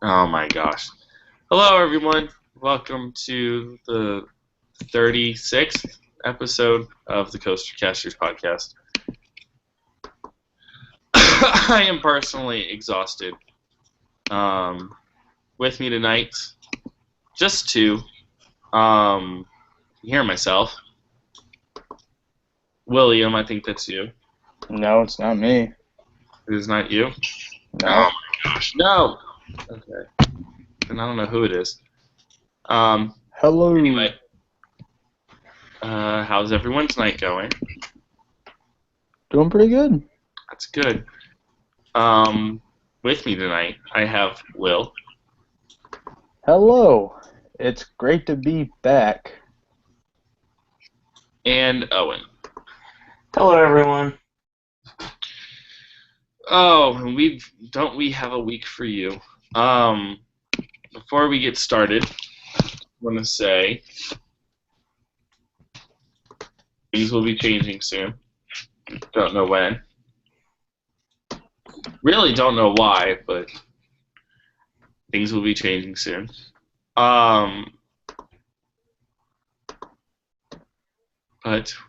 Oh my gosh. Hello everyone. Welcome to the 36th episode of the TheCoasterCasters podcast. I am personally exhausted. With me tonight, just two. Hear myself. William, I think that's you. No, it's not me. It is not you? No. Oh my gosh, no! Okay. And I don't know who it is. Hello. Anyway. How's everyone's night going? Doing pretty good. That's good. With me tonight, I have Will. Hello. It's great to be back. And Owen. Hello, everyone. Oh, don't we have a week for you? Before we get started, I want to say things will be changing soon. Don't know when. Really don't know why, but things will be changing soon. But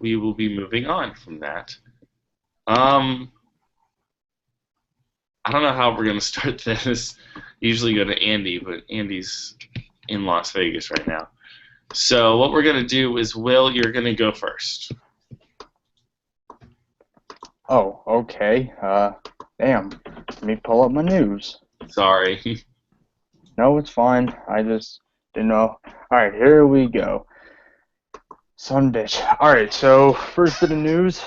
we will be moving on from that. I don't know how we're going to start this. Usually go to Andy, but Andy's in Las Vegas right now. So what we're going to do is, Will, you're going to go first. Oh, okay. Damn. Let me pull up my news. Sorry. No, it's fine. I just didn't know. Alright, here we go. Son bitch. Alright, so first bit of news.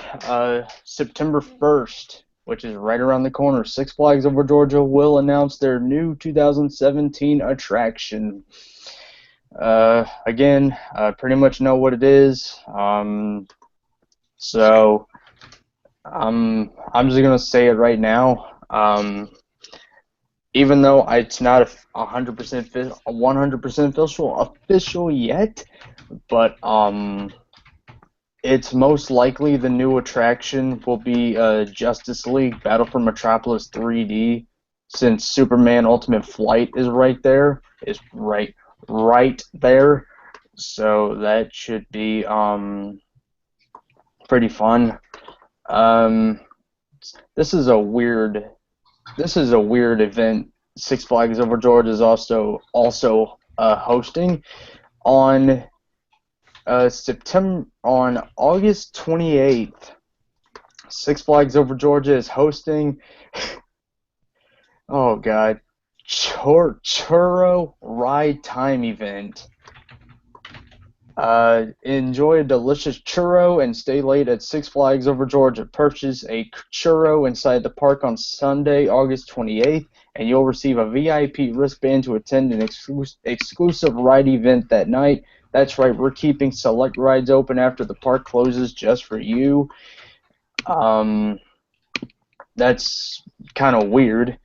September 1st, which is right around the corner, Six Flags Over Georgia will announce their new 2017 attraction. Again, I pretty much know what it is. So I'm just gonna say it right now. Even though it's not 100% official yet, but it's most likely the new attraction will be Justice League Battle for Metropolis 3D, since Superman Ultimate Flight is right there. Is right there. So that should be pretty fun. This is a weird event. Six Flags Over Georgia is also hosting on August 28th. Six Flags Over Georgia is hosting oh god, churro ride time event. Enjoy a delicious churro and stay late at Six Flags Over Georgia. Purchase a churro inside the park on Sunday, August 28th, and you'll receive a VIP wristband to attend an exclusive ride event that night. That's right, we're keeping select rides open after the park closes just for you. That's kind of weird.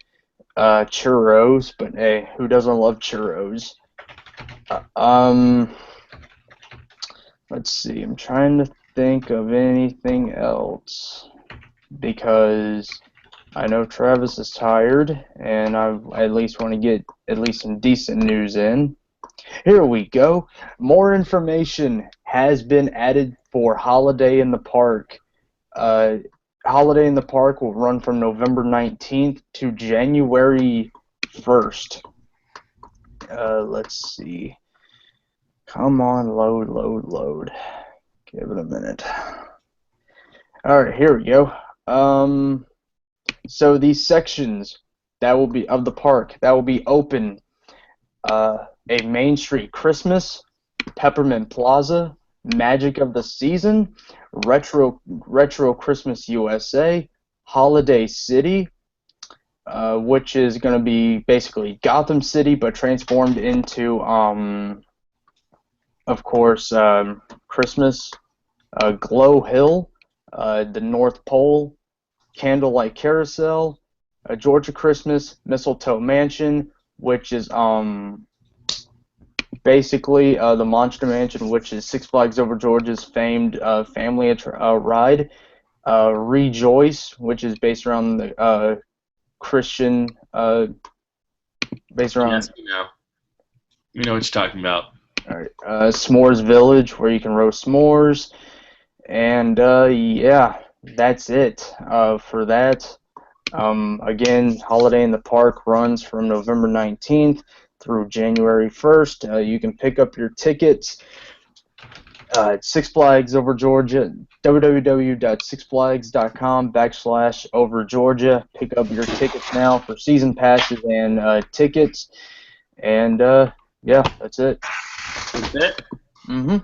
Churros, but hey, who doesn't love churros? Let's see, I'm trying to think of anything else, because I know Travis is tired, and I at least want to get at least some decent news in. Here we go. More information has been added for Holiday in the Park. Holiday in the Park will run from November 19th to January 1st. Let's see. Come on, load. Give it a minute. Alright, here we go. So these sections that will be of the park that will be open, a Main Street Christmas, Peppermint Plaza, Magic of the Season, Retro Christmas USA, Holiday City, which is going to be basically Gotham City but transformed into of course, Christmas, Glow Hill, the North Pole, Candlelight Carousel, Georgia Christmas, Mistletoe Mansion, which is basically the Monster Mansion, which is Six Flags Over Georgia's famed family ride, Rejoice, which is based around the Christian based around. Yes, we know. We know what you're talking about. All right. S'mores Village, where you can roast s'mores. And yeah, that's it for that. Again, Holiday in the Park runs from November 19th through January 1st. You can pick up your tickets at Six Flags Over Georgia, www.sixflags.com/over Georgia. Pick up your tickets now for season passes and tickets. And yeah, that's it. That's it? Mm-hmm.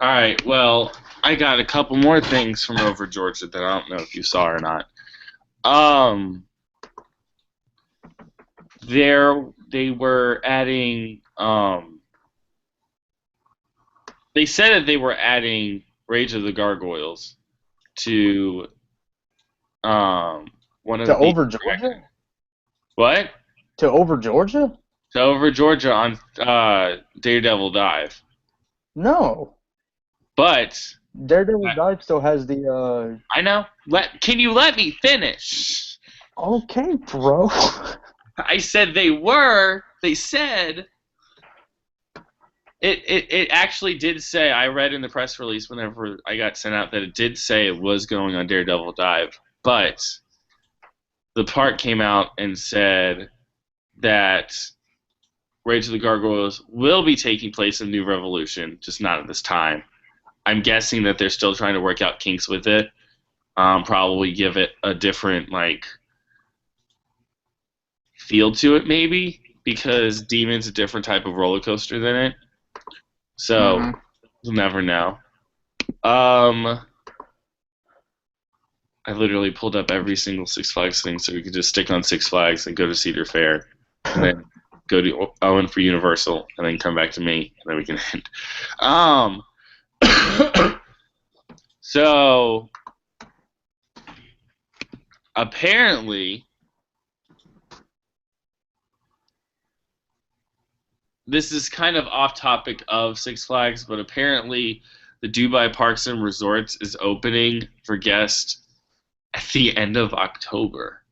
All right, well, I got a couple more things from Over Georgia that I don't know if you saw or not. They were adding, they said that they were adding Rage of the Gargoyles to, one of To the Over Georgia? What? To Over Georgia? To Over Georgia on, Daredevil Dive. No. But Daredevil Dive still has the. I know. Can you let me finish? Okay, bro. I said they were. They said. It actually did say. I read in the press release whenever I got sent out that it did say it was going on Daredevil Dive, but the part came out and said that Rage of the Gargoyles will be taking place in New Revolution, just not at this time. I'm guessing that they're still trying to work out kinks with it. Probably give it a different feel to it, maybe, because Demon's a different type of roller coaster than it. So you'll never know. I literally pulled up every single Six Flags thing, so we could just stick on Six Flags and go to Cedar Fair, and then go to Owen for Universal, and then come back to me, and then we can end. So apparently, this is kind of off topic of Six Flags, but apparently the Dubai Parks and Resorts is opening for guests at the end of October.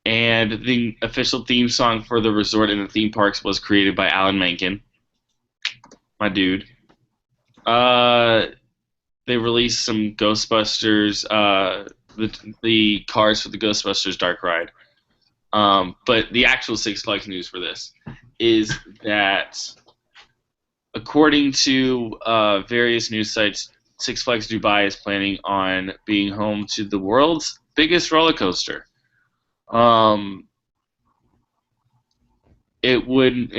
And the official theme song for the resort and the theme parks was created by Alan Menken, my dude. They released some Ghostbusters, the cars for the Ghostbusters Dark Ride. But the actual Six Flags news for this is that, according to various news sites, Six Flags Dubai is planning on being home to the world's biggest roller coaster. It would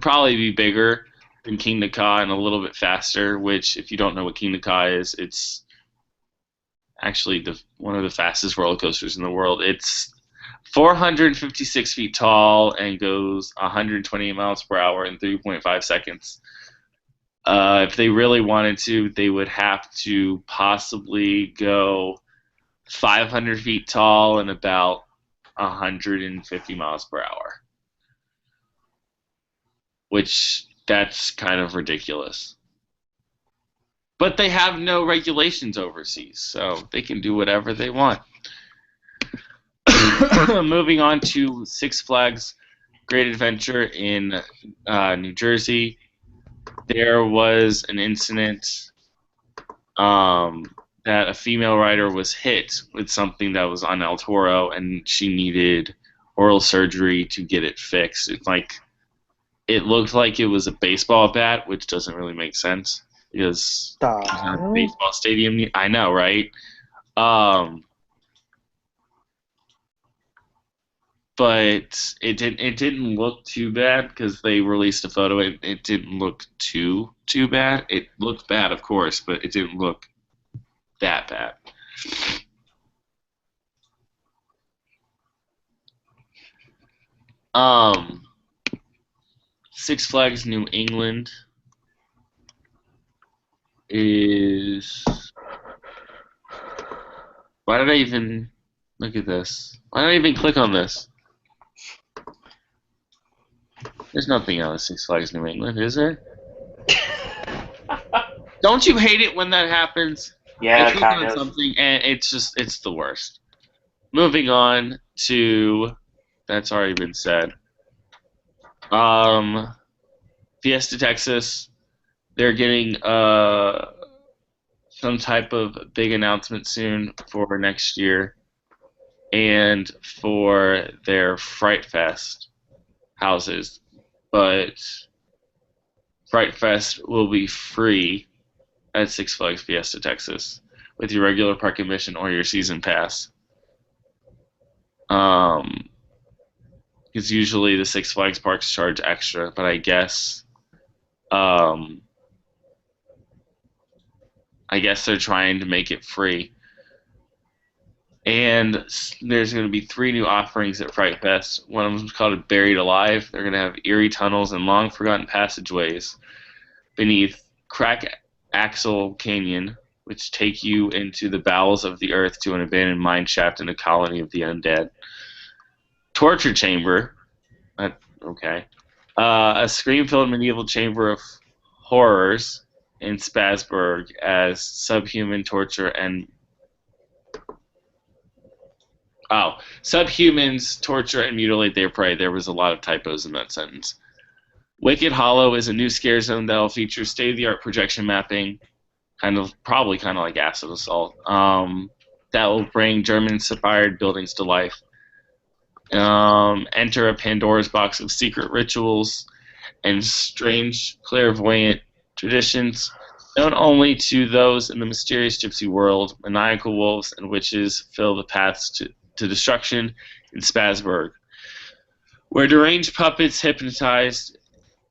probably be bigger than King Ka and a little bit faster. Which, if you don't know what King Ka is, it's actually one of the fastest roller coasters in the world. It's 456 feet tall and goes 120 miles per hour in 3.5 seconds. If they really wanted to, they would have to possibly go 500 feet tall and about 150 miles per hour. Which, that's kind of ridiculous. But they have no regulations overseas, so they can do whatever they want. Moving on to Six Flags Great Adventure in New Jersey. There was an incident that a female rider was hit with something that was on El Toro, and she needed oral surgery to get it fixed. It looked like it was a baseball bat, which doesn't really make sense because a baseball stadium. I know, right? But it didn't look too bad because they released a photo. It didn't look too bad. It looked bad, of course, but it didn't look that bad. Six Flags New England is. Why did I even look at this? Why did I even click on this? There's nothing else Six Flags New England, is there? Don't you hate it when that happens? Yeah, I click kind on of. something and it's the worst. moving on to that's already been said. Fiesta Texas, they're getting some type of big announcement soon for next year, and for their Fright Fest houses. But Fright Fest will be free at Six Flags Fiesta Texas with your regular park admission or your season pass. Because usually the Six Flags parks charge extra, but um, I guess they're trying to make it free. And there's going to be 3 new offerings at Fright Fest. One of them is called Buried Alive. They're going to have eerie tunnels and long forgotten passageways beneath Crack Axle Canyon, which take you into the bowels of the earth to an abandoned mine shaft in a colony of the undead. Torture Chamber. Okay. A scream-filled medieval chamber of horrors in Spasberg as subhuman torture and subhumans torture and mutilate their prey. There was a lot of typos in that sentence. Wicked Hollow is a new scare zone that will feature state-of-the-art projection mapping, probably kind of like Acid Assault. That will bring German-inspired buildings to life. Enter a Pandora's box of secret rituals and strange clairvoyant traditions known only to those in the mysterious gypsy world. Maniacal wolves and witches fill the paths to destruction in Spasberg, where deranged puppets hypnotize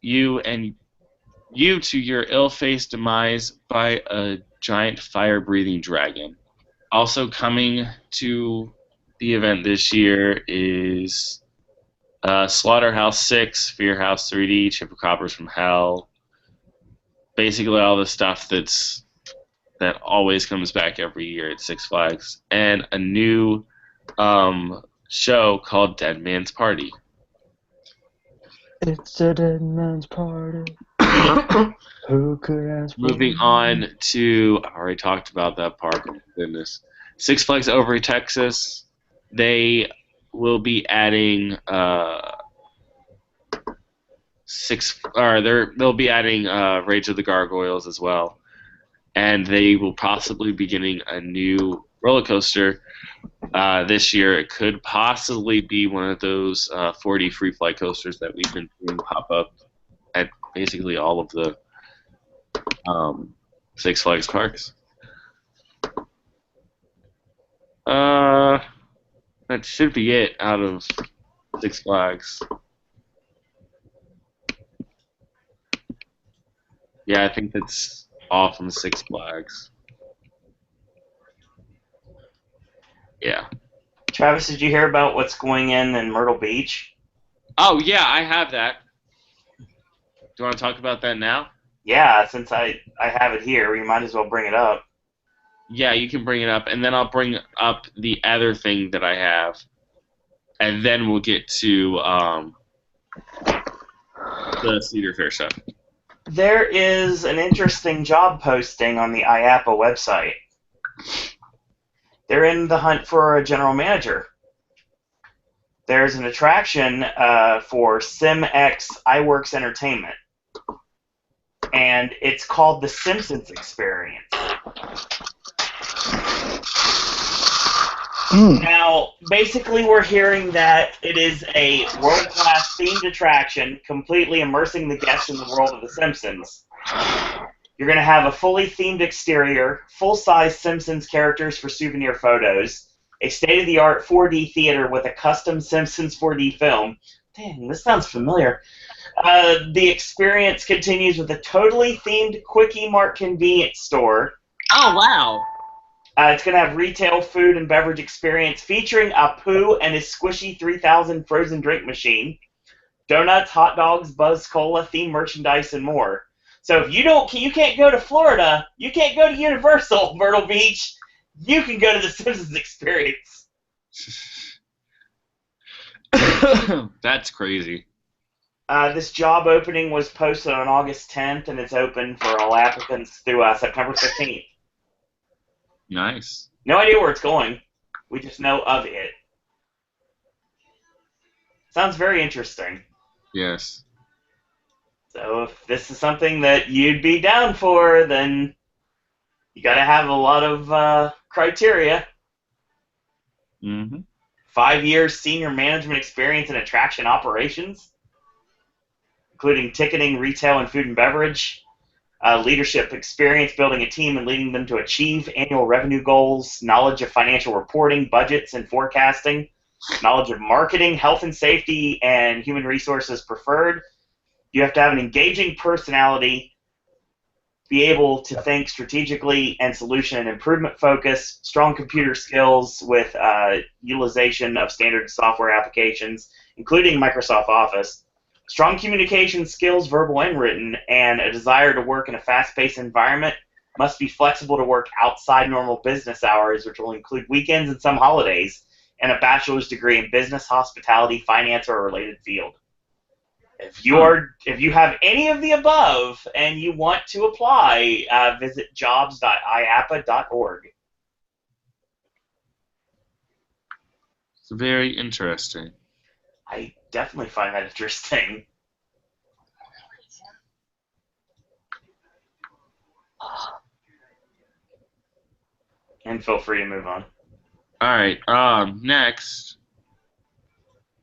you to your ill-faced demise by a giant fire-breathing dragon. Also coming to the event this year is Slaughterhouse 6, Fear House 3D, Chupacabras from Hell. Basically all the stuff that always comes back every year at Six Flags. And a new show called Dead Man's Party. It's a dead man's party. Who could ask for Moving on to, I already talked about that part, but goodness. Six Flags Over in Texas, they will be adding they'll be adding Rage of the Gargoyles as well, and they will possibly be getting a new roller coaster this year. It could possibly be one of those 4D free flight coasters that we've been seeing pop up at basically all of the Six Flags parks. That should be it out of Six Flags. Yeah, I think that's all from Six Flags. Yeah. Travis, did you hear about what's going in Myrtle Beach? Oh, yeah, I have that. Do you want to talk about that now? Yeah, since I have it here, we might as well bring it up. Yeah, you can bring it up, and then I'll bring up the other thing that I have, and then we'll get to the Cedar Fair stuff. There is an interesting job posting on the IAPA website. They're in the hunt for a general manager. There's an attraction for SimX iWorks Entertainment, and it's called the Simpsons Experience. Now, basically, we're hearing that it is a world-class themed attraction, completely immersing the guests in the world of The Simpsons. You're going to have a fully themed exterior, full-size Simpsons characters for souvenir photos, a state-of-the-art 4D theater with a custom Simpsons 4D film. Dang, this sounds familiar. The experience continues with a totally themed Quickie Mart convenience store. Oh, wow. It's going to have retail food and beverage experience featuring Apu and his squishy 3000 frozen drink machine, donuts, hot dogs, Buzz Cola, themed merchandise, and more. So if you can't go to Florida, you can't go to Universal, Myrtle Beach, you can go to the Simpsons Experience. That's crazy. This job opening was posted on August 10th, and it's open for all applicants through September 15th. Nice. No idea where it's going. We just know of it. Sounds very interesting. Yes. So if this is something that you'd be down for, then you got to have a lot of criteria. Mm-hmm. 5 years senior management experience in attraction operations, including ticketing, retail, and food and beverage. Leadership experience building a team and leading them to achieve annual revenue goals, knowledge of financial reporting, budgets, and forecasting, knowledge of marketing, health and safety, and human resources preferred. You have to have an engaging personality, be able to think strategically and solution and improvement focus, strong computer skills with utilization of standard software applications, including Microsoft Office, strong communication skills, verbal and written, and a desire to work in a fast-paced environment, must be flexible to work outside normal business hours, which will include weekends and some holidays, and a bachelor's degree in business, hospitality, finance, or a related field. If you have any of the above and you want to apply, visit jobs.iapa.org. It's very interesting. I definitely find that interesting. And feel free to move on. All right. Next,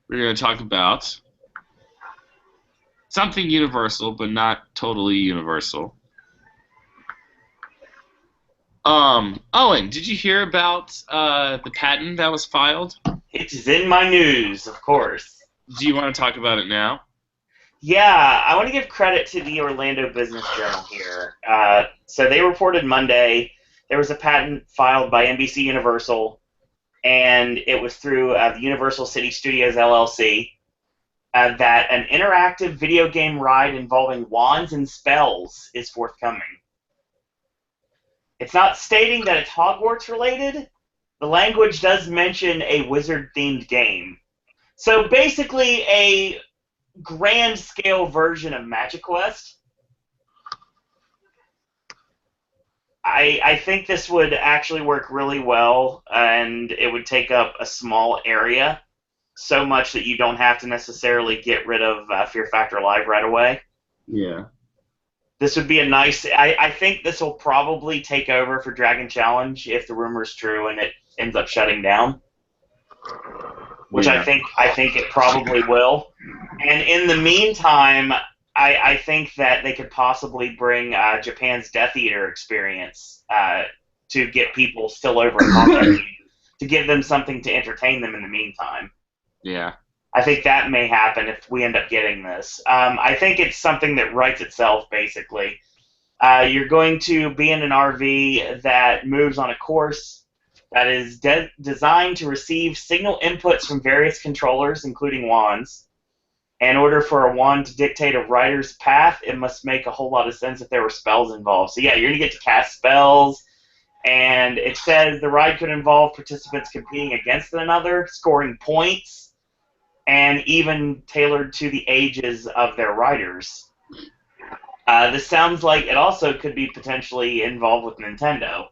we're going to talk about something universal, but not totally universal. Owen, did you hear about the patent that was filed? It is in my news, of course. Do you want to talk about it now? Yeah, I want to give credit to the Orlando Business Journal here. So they reported Monday there was a patent filed by NBC Universal, and it was through the Universal City Studios LLC, that an interactive video game ride involving wands and spells is forthcoming. It's not stating that it's Hogwarts related. The language does mention a wizard-themed game. So basically a grand-scale version of Magic Quest. I think this would actually work really well, and it would take up a small area, so much that you don't have to necessarily get rid of Fear Factor Live right away. Yeah. This would be a nice... I think this will probably take over for Dragon Challenge if the rumor's true and it ends up shutting down. Which Yeah. I think it probably will. And in the meantime, I think that they could possibly bring Japan's Death Eater experience to get people still over in Hong to give them something to entertain them in the meantime. Yeah. I think that may happen if we end up getting this. I think it's something that writes itself, basically. You're going to be in an RV that moves on a course that is designed to receive signal inputs from various controllers, including wands. In order for a wand to dictate a rider's path, it must make a whole lot of sense if there were spells involved. So yeah, you're going to get to cast spells, and it says the ride could involve participants competing against one another, scoring points, and even tailored to the ages of their riders. This sounds like it also could be potentially involved with Nintendo.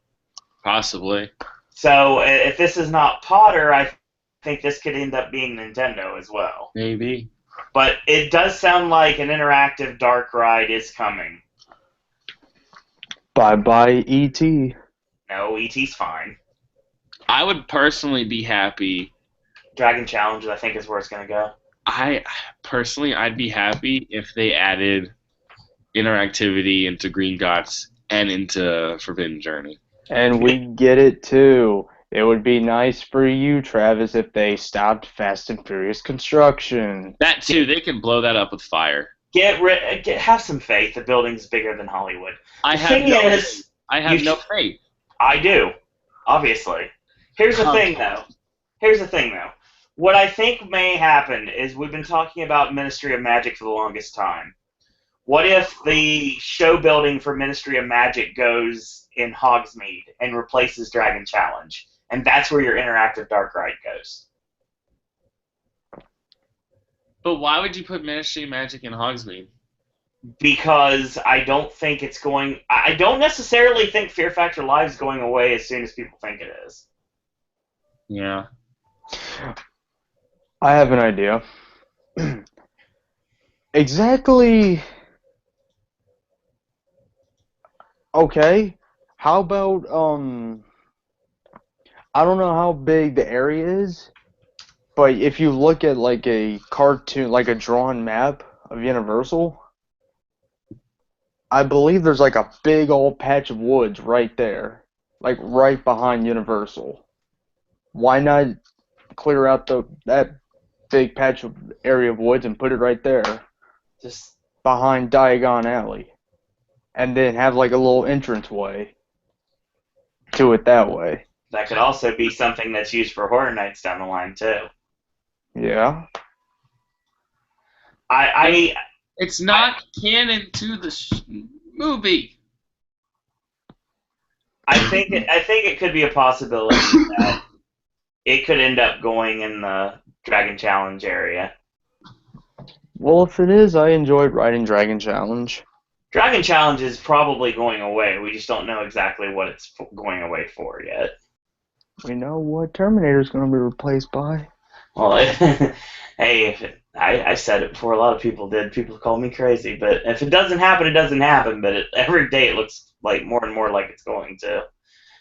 Possibly. So if this is not Potter, I think this could end up being Nintendo as well. Maybe. But it does sound like an interactive dark ride is coming. Bye-bye, E.T. No, E.T.'s fine. I would personally be happy. Dragon Challenge, I think, is where it's going to go. I'd be happy if they added interactivity into Green Dots and into Forbidden Journey. And we get it too. It would be nice for you, Travis, if they stopped Fast and Furious construction. That too, they can blow that up with fire. Have some faith. The building's bigger than Hollywood. I have no faith. I do, obviously. Here's the thing, though. What I think may happen is we've been talking about Ministry of Magic for the longest time. What if the show building for Ministry of Magic goes in Hogsmeade and replaces Dragon Challenge? And that's where your interactive dark ride goes. But why would you put Ministry of Magic in Hogsmeade? Because I don't think it's going... I don't necessarily think Fear Factor Live is going away as soon as people think it is. Yeah. I have an idea. Exactly. Okay. How about I don't know how big the area is, but if you look at like a cartoon, like a drawn map of Universal, I believe there's like a big old patch of woods right there, like right behind Universal. Why not clear out that big patch of area of woods and put it right there Just behind Diagon Alley, and then have like a little entrance way to it that way? that could also be something that's used for horror nights down the line too. Yeah. I It's not canon to the movie. I think it could be a possibility that it could end up going in the Dragon Challenge area. Well, if it is, I enjoyed riding Dragon Challenge. Dragon Challenge is probably going away. We just don't know exactly what it's going away for yet. We know what Terminator's going to be replaced by. Well, hey, I said it before a lot of people did. People call me crazy, but if it doesn't happen, it doesn't happen. But every day it looks like more and more like it's going to.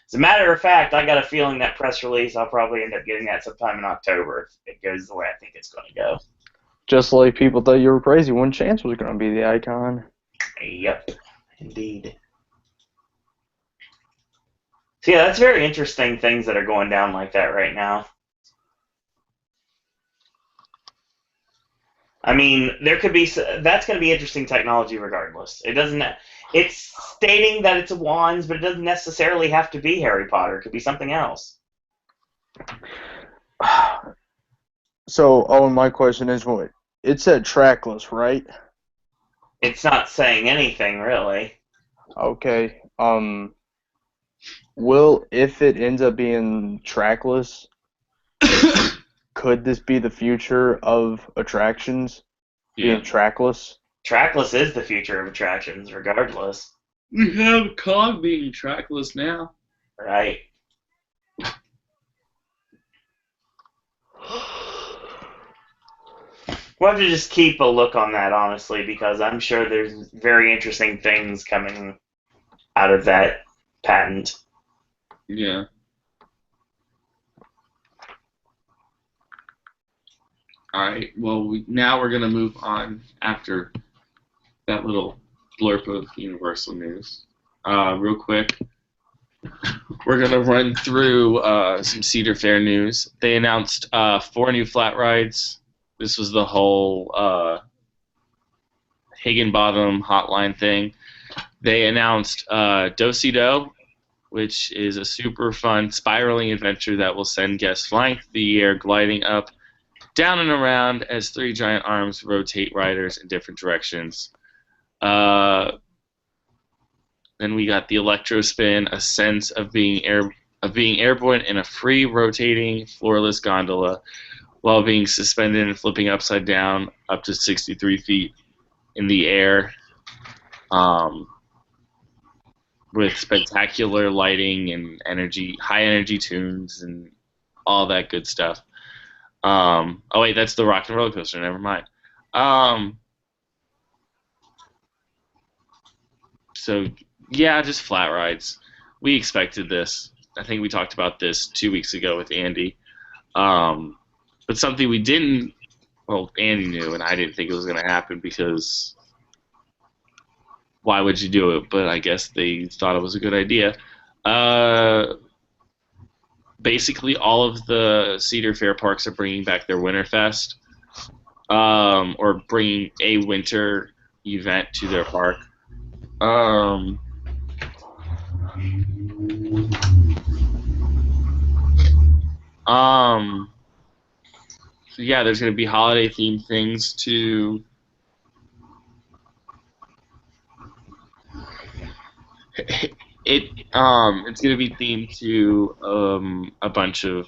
As a matter of fact, I got a feeling that press release, I'll probably end up getting that sometime in October if it goes the way I think it's going to go. Just like people thought you were crazy when Chance was going to be the icon. Yep, indeed. So yeah, that's very interesting things that are going down like that right now. I mean, there could be that's going to be interesting technology regardless. It doesn't. It's stating that it's a wands, but it doesn't necessarily have to be Harry Potter. It could be something else. So, Owen, my question is, what? It said trackless, right? It's not saying anything really. Okay. If it ends up being trackless, could this be the future of attractions being trackless? Trackless is the future of attractions, regardless. We have Cog being trackless now. Right. We'll have to just keep a look on that, honestly, because I'm sure there's very interesting things coming out of that patent. Yeah. All right. Well, now we're gonna move on after that little blurb of Universal news. Real quick, we're gonna run through some Cedar Fair news. They announced 4 new flat rides. This was the whole Higginbottom hotline thing. They announced Do-Si-Do, which is a super fun spiraling adventure that will send guests flying through the air, gliding up, down and around as 3 giant arms rotate riders in different directions. Then we got the Electro Spin, a sense of being airborne in a free rotating floorless gondola while being suspended and flipping upside down up to 63 feet in the air. With spectacular lighting and high energy tunes and all that good stuff. Oh wait, that's the Rock and Roller Coaster. Never mind. So yeah, just flat rides. We expected this. I think we talked about this 2 weeks ago with Andy. But something we didn't. Well, Andy knew, and I didn't think it was going to happen because why would you do it? But I guess they thought it was a good idea. Basically, all of the Cedar Fair parks are bringing back their Winterfest, or bringing a winter event to their park. So yeah, there's going to be holiday themed things to. It's gonna be themed to a bunch of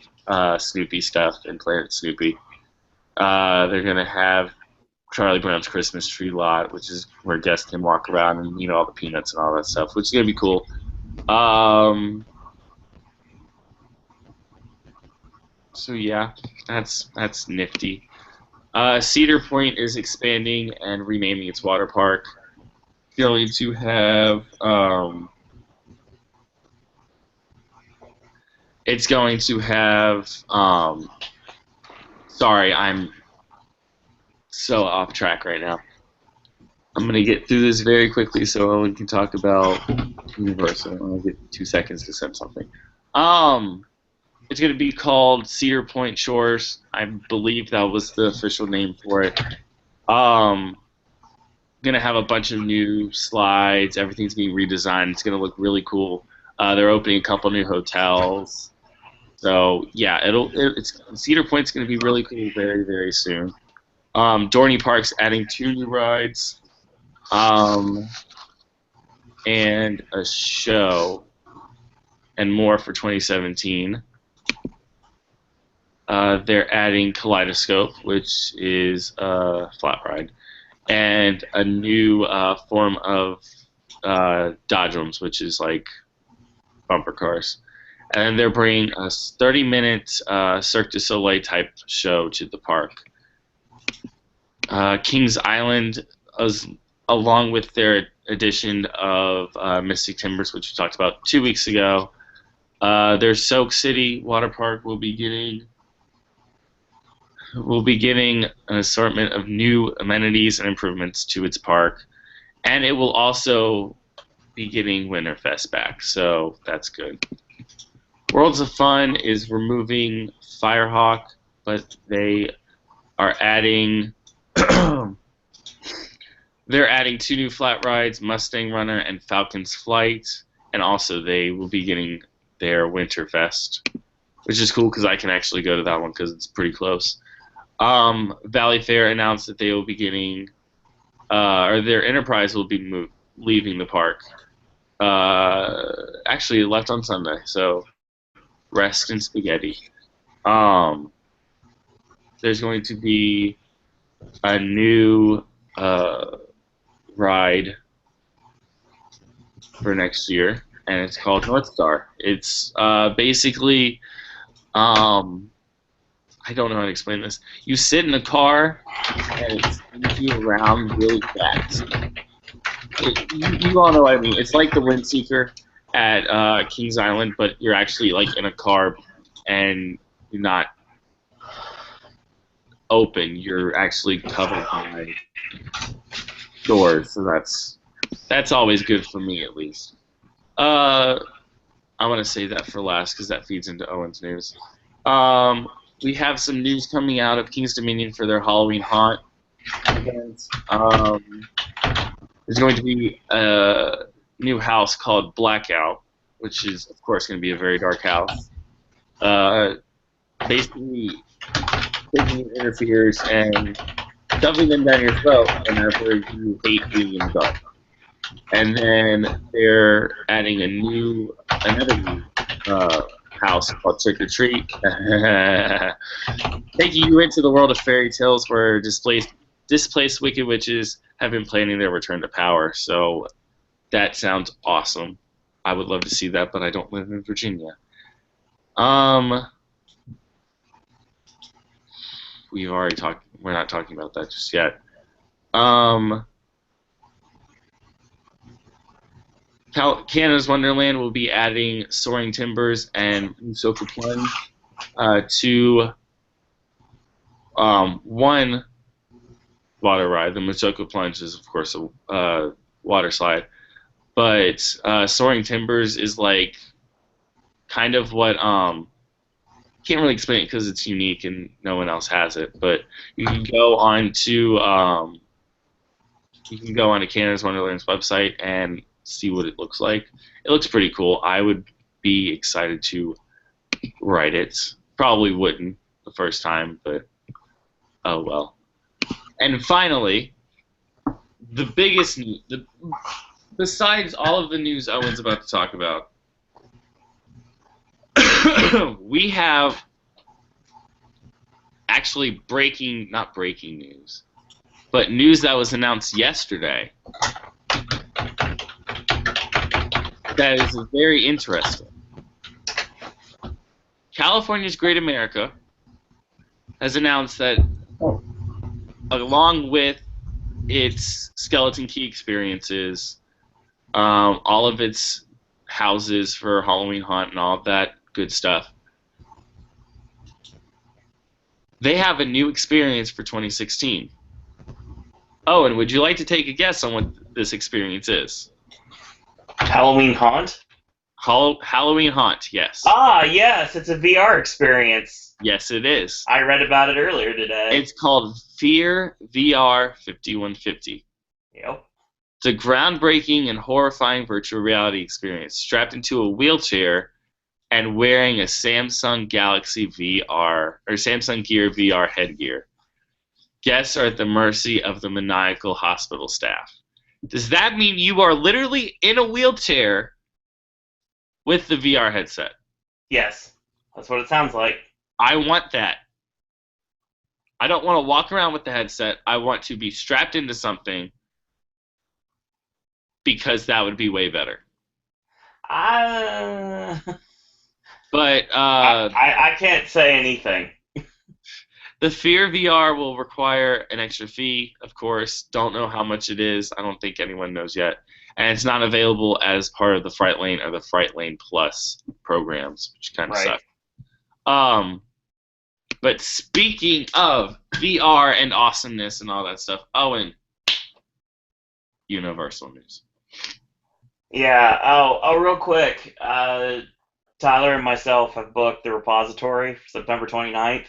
Snoopy stuff and Planet Snoopy. They're gonna have Charlie Brown's Christmas tree lot, which is where guests can walk around and all the peanuts and all that stuff, which is gonna be cool. So yeah, that's nifty. Cedar Point is expanding and renaming its water park. Going to have it's going to have sorry, I'm so off track right now. I'm gonna get through this very quickly so Owen can talk about Universal. I'll get 2 seconds to send something. It's gonna be called Cedar Point Shores. I believe that was the official name for it. Gonna have a bunch of new slides. Everything's being redesigned. It's gonna look really cool. They're opening a couple new hotels. So yeah, it's Cedar Point's gonna be really cool very very soon. Dorney Park's adding 2 new rides, and a show and more for 2017. They're adding Kaleidoscope, which is a flat ride, and a new form of Dodgems, which is like bumper cars. And they're bringing a 30-minute Cirque du Soleil type show to the park. Kings Island, along with their addition of Mystic Timbers, which we talked about 2 weeks ago, their Soak City water park will be getting an assortment of new amenities and improvements to its park, and it will also be getting Winterfest back, so that's good. Worlds of Fun is removing Firehawk, but they are adding they're adding 2 new flat rides, Mustang Runner and Falcon's Flight, and also they will be getting their Winterfest, which is cool because I can actually go to that one because it's pretty close. Valley Fair announced that they will be getting, or their Enterprise will be leaving the park. Actually, it left on Sunday, so rest in spaghetti. There's going to be a new ride for next year, and it's called North Star. It's basically, I don't know how to explain this. You sit in a car, and it spins you around really fast. You all know what I mean. It's like the Windseeker at Kings Island, but you're actually like in a car, and you're not open. You're actually covered by doors, so that's always good for me at least. I want to save that for last because that feeds into Owen's news. We have some news coming out of King's Dominion for their Halloween Haunt event. There's going to be a new house called Blackout, which is, of course, going to be a very dark house. Basically, taking interferes and shoving them down your throat whenever you hate being in the dark. And then they're adding another new house called Trick or Treat, taking you into the world of fairy tales where displaced wicked witches have been planning their return to power. So that sounds awesome. I would love to see that, but I don't live in Virginia. We've already talked. We're not talking about that just yet. Canada's Wonderland will be adding Soaring Timbers and Musoko Plunge to one water ride. The Musoko Plunge is, of course, a water slide, but Soaring Timbers is like kind of what can't really explain it because it's unique and no one else has it. But you can go on to Canada's Wonderland's website and see what it looks like. It looks pretty cool. I would be excited to ride it. Probably wouldn't the first time, but oh well. And finally, the biggest news, besides all of the news Owen's about to talk about, we have actually not breaking news, but news that was announced yesterday that is very interesting. California's Great America has announced that Oh. along with its Skeleton Key experiences, all of its houses for Halloween Haunt and all of that good stuff, they have a new experience for 2016. Oh, and would you like to take a guess on what this experience is? Halloween Haunt? Halloween Haunt, yes. Ah, yes, it's a VR experience. Yes, it is. I read about it earlier today. It's called Fear VR 5150. Yep. It's a groundbreaking and horrifying virtual reality experience. Strapped into a wheelchair and wearing a Samsung Galaxy VR or Samsung Gear VR headgear, guests are at the mercy of the maniacal hospital staff. Does that mean you are literally in a wheelchair with the VR headset? Yes, that's what it sounds like. I want that. I don't want to walk around with the headset. I want to be strapped into something because that would be way better. But I can't say anything. the Fear VR will require an extra fee, of course. Don't know how much it is. I don't think anyone knows yet. And it's not available as part of the Fright Lane or the Fright Lane Plus programs, which kind of Right. suck. But speaking of VR and awesomeness and all that stuff, Owen, Universal news. Yeah. Oh, real quick. Tyler and myself have booked the repository for September 29th.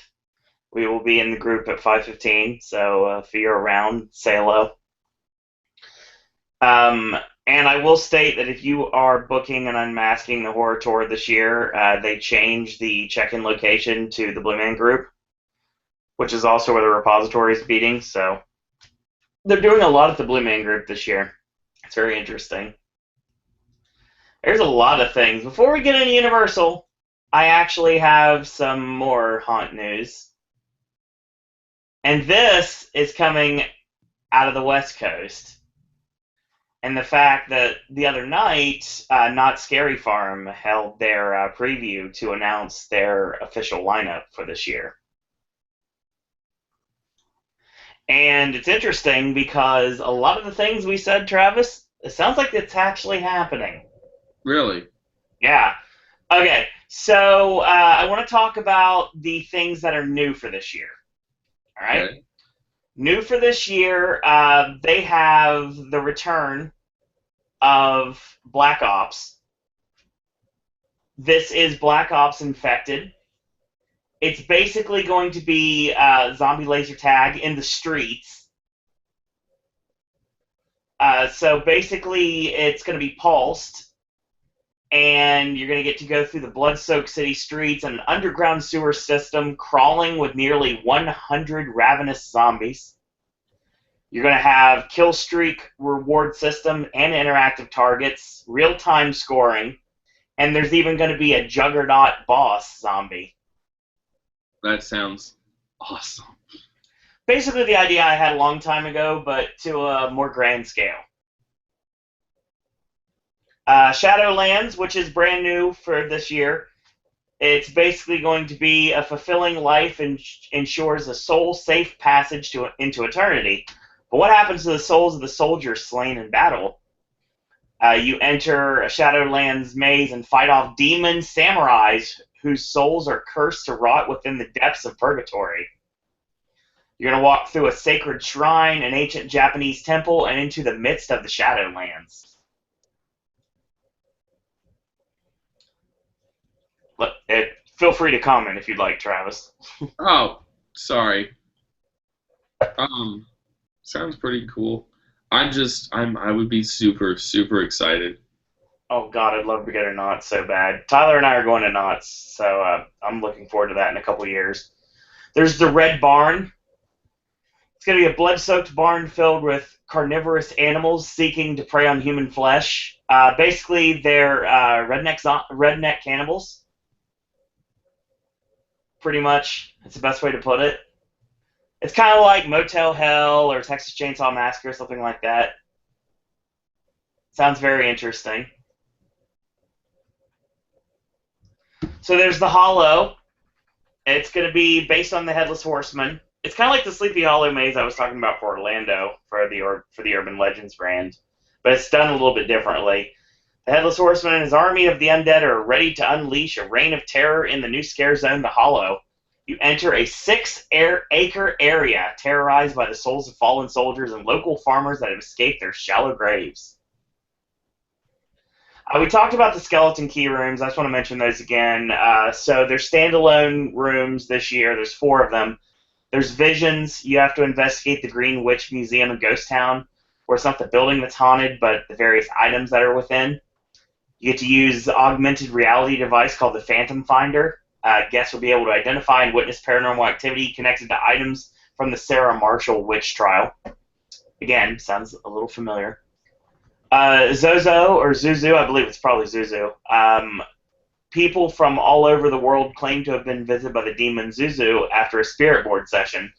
We will be in the group at 5:15. So if you're around, say hello. And I will state that if you are booking and unmasking the horror tour this year, they changed the check-in location to the Blue Man Group, which is also where the repository is beating. So they're doing a lot at the Blue Man Group this year. It's very interesting. There's a lot of things. Before we get into Universal, I actually have some more haunt news. And this is coming out of the West Coast. And the fact that the other night, Not Scary Farm held their preview to announce their official lineup for this year. And it's interesting because a lot of the things we said, Travis, it sounds like it's actually happening. Really? Yeah. Okay, so I want to talk about the things that are new for this year. All right? Okay. New for this year, they have the return of Black Ops. This is Black Ops Infected. It's basically going to be zombie laser tag in the streets. So basically, it's going to be pulsed, and you're going to get to go through the blood-soaked city streets and an underground sewer system crawling with nearly 100 ravenous zombies. You're going to have kill streak reward system and interactive targets, real-time scoring, and there's even going to be a juggernaut boss zombie. That sounds awesome. Basically the idea I had a long time ago, but to a more grand scale. Shadowlands, which is brand new for this year, it's basically going to be a fulfilling life and ensures a soul-safe passage into eternity. But what happens to the souls of the soldiers slain in battle? You enter a Shadowlands maze and fight off demon samurais whose souls are cursed to rot within the depths of purgatory. You're going to walk through a sacred shrine, an ancient Japanese temple, and into the midst of the Shadowlands. Feel free to comment if you'd like, Travis. Oh, sorry. Sounds pretty cool. I would be super, super excited. Oh, God, I'd love to go to Knott's so bad. Tyler and I are going to Knott's, so I'm looking forward to that in a couple years. There's the Red Barn. It's going to be a blood-soaked barn filled with carnivorous animals seeking to prey on human flesh. Basically, they're redneck cannibals. Pretty much. It's the best way to put it. It's kind of like Motel Hell or Texas Chainsaw Massacre, something like that. Sounds very interesting. So there's the Hollow. It's going to be based on the Headless Horseman. It's kind of like the Sleepy Hollow maze I was talking about for Orlando for the Urban Legends brand, but it's done a little bit differently. The Headless Horseman and his army of the undead are ready to unleash a reign of terror in the new scare zone, the Hollow. You enter a 6-acre area terrorized by the souls of fallen soldiers and local farmers that have escaped their shallow graves. We talked about the skeleton key rooms. I just want to mention those again. So they're standalone rooms this year. There's 4 of them. There's Visions. You have to investigate the Green Witch Museum in Ghost Town, where it's not the building that's haunted, but the various items that are within. You get to use the augmented reality device called the Phantom Finder. Guests will be able to identify and witness paranormal activity connected to items from the Sarah Marshall witch trial. Again, sounds a little familiar. Zozo, or Zuzu, I believe it's probably Zuzu. People from all over the world claim to have been visited by the demon Zuzu after a spirit board session.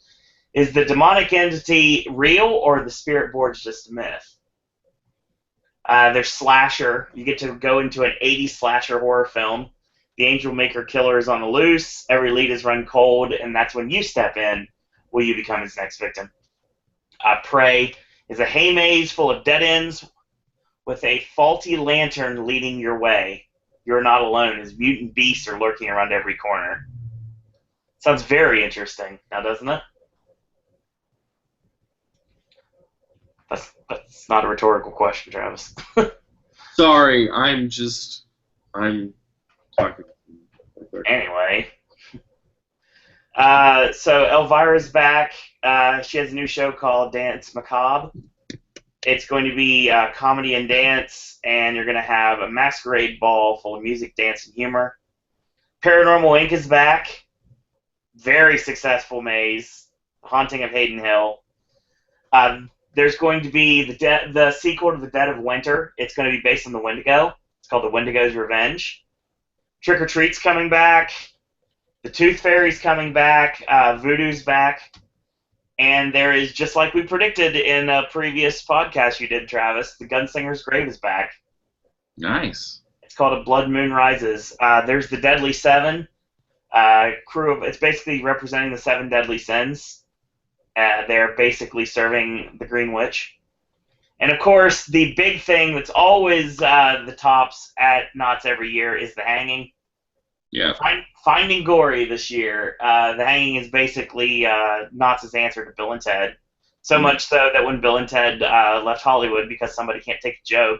Is the demonic entity real, or the spirit board's just a myth? There's Slasher. You get to go into an 80s slasher horror film. The Angel Maker Killer is on the loose. Every lead is run cold, and that's when you step in. Will you become his next victim? Prey is a hay maze full of dead ends with a faulty lantern leading your way. You're not alone, as mutant beasts are lurking around every corner. Sounds very interesting, now doesn't it? That's not a rhetorical question, Travis. Sorry, I'm talking. Anyway. So Elvira's back. She has a new show called Dance Macabre. It's going to be comedy and dance, and you're going to have a masquerade ball full of music, dance, and humor. Paranormal Inc. is back. Very successful maze. Haunting of Hayden Hill. There's going to be the sequel to The Dead of Winter. It's going to be based on the Wendigo. It's called The Wendigo's Revenge. Trick or Treat's coming back. The Tooth Fairy's coming back. Voodoo's back. And there is, just like we predicted in a previous podcast you did, Travis, the Gunslinger's Grave is back. Nice. It's called A Blood Moon Rises. There's the Deadly Seven. It's basically representing the 7 deadly sins. They're basically serving the Green Witch. And, of course, the big thing that's always the tops at Knott's every year is the hanging. Yeah. Finding Gory this year. The hanging is basically Knott's answer to Bill and Ted. So much so that when Bill and Ted left Hollywood because somebody can't take a joke,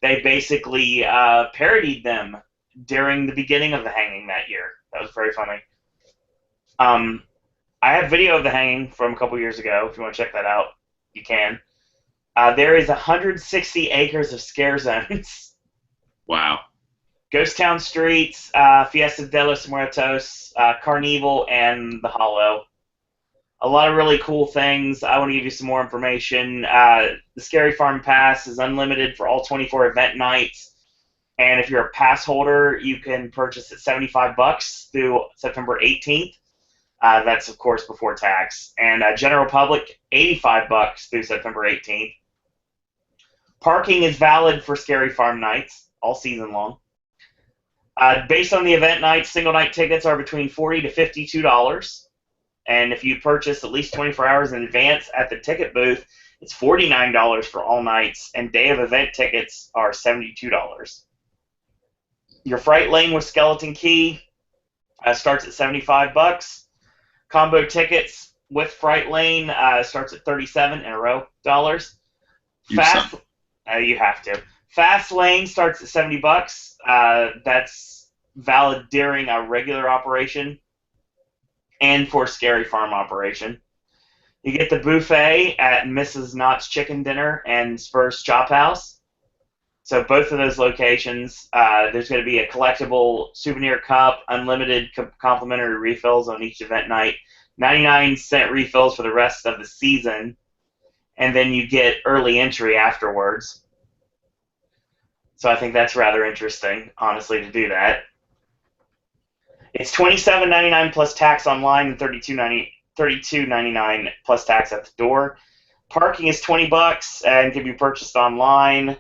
they basically parodied them during the beginning of the hanging that year. That was very funny. I have video of the hanging from a couple years ago. If you want to check that out, you can. There is 160 acres of scare zones. Wow. Ghost Town Streets, Fiesta de los Muertos, Carnival, and the Hollow. A lot of really cool things. I want to give you some more information. The Scary Farm Pass is unlimited for all 24 event nights. And if you're a pass holder, you can purchase it $75 through September 18th. That's, of course, before tax. And general public, $85 through September 18th. Parking is valid for Scary Farm nights, all season long. Based on the event nights, single night tickets are between $40 to $52. And if you purchase at least 24 hours in advance at the ticket booth, it's $49 for all nights, and day of event tickets are $72. Your Fright Lane with Skeleton Key starts at $75. Combo tickets with Fright Lane starts at $37 in a row dollars. You have to. Fast Lane starts at $70. That's valid during a regular operation and for Scary Farm operation. You get the buffet at Mrs. Knott's Chicken Dinner and Spurs Chop House. So both of those locations, there's going to be a collectible souvenir cup, unlimited complimentary refills on each event night, 99-cent refills for the rest of the season, and then you get early entry afterwards. So I think that's rather interesting, honestly, to do that. It's $27.99 plus tax online and $32.99 plus tax at the door. Parking is $20 and can be purchased online.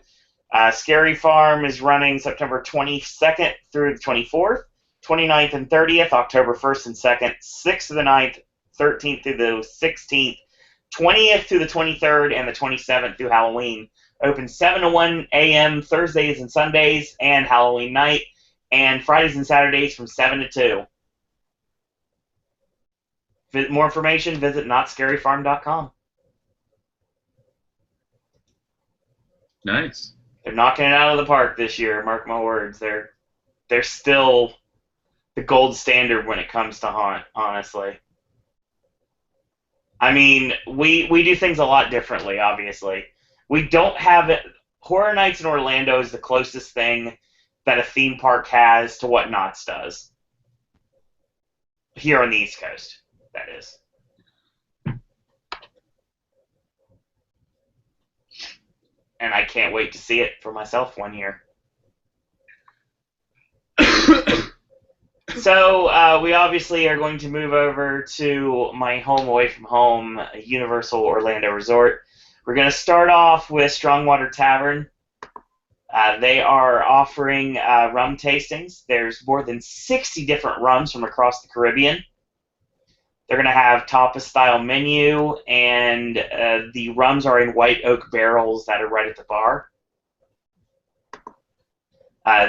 Scary Farm is running September 22nd through the 24th. 29th and 30th, October 1st and 2nd, 6th to the 9th, 13th through the 16th, 20th through the 23rd, and the 27th through Halloween. Open 7 to 1 a.m. Thursdays and Sundays and Halloween night, and Fridays and Saturdays from 7 to 2. More information, visit notscaryfarm.com. Nice. They're knocking it out of the park this year, mark my words. They're still the gold standard when it comes to haunt, honestly. I mean, we do things a lot differently, obviously. We don't have it. Horror Nights in Orlando is the closest thing that a theme park has to what Knott's does. Here on the East Coast, that is. And I can't wait to see it for myself one year. So we obviously are going to move over to my home away from home, Universal Orlando Resort. We're going to start off with Strongwater Tavern. They are offering rum tastings. There's more than 60 different rums from across the Caribbean. They're going to have tapas-style menu, and the rums are in white oak barrels that are right at the bar.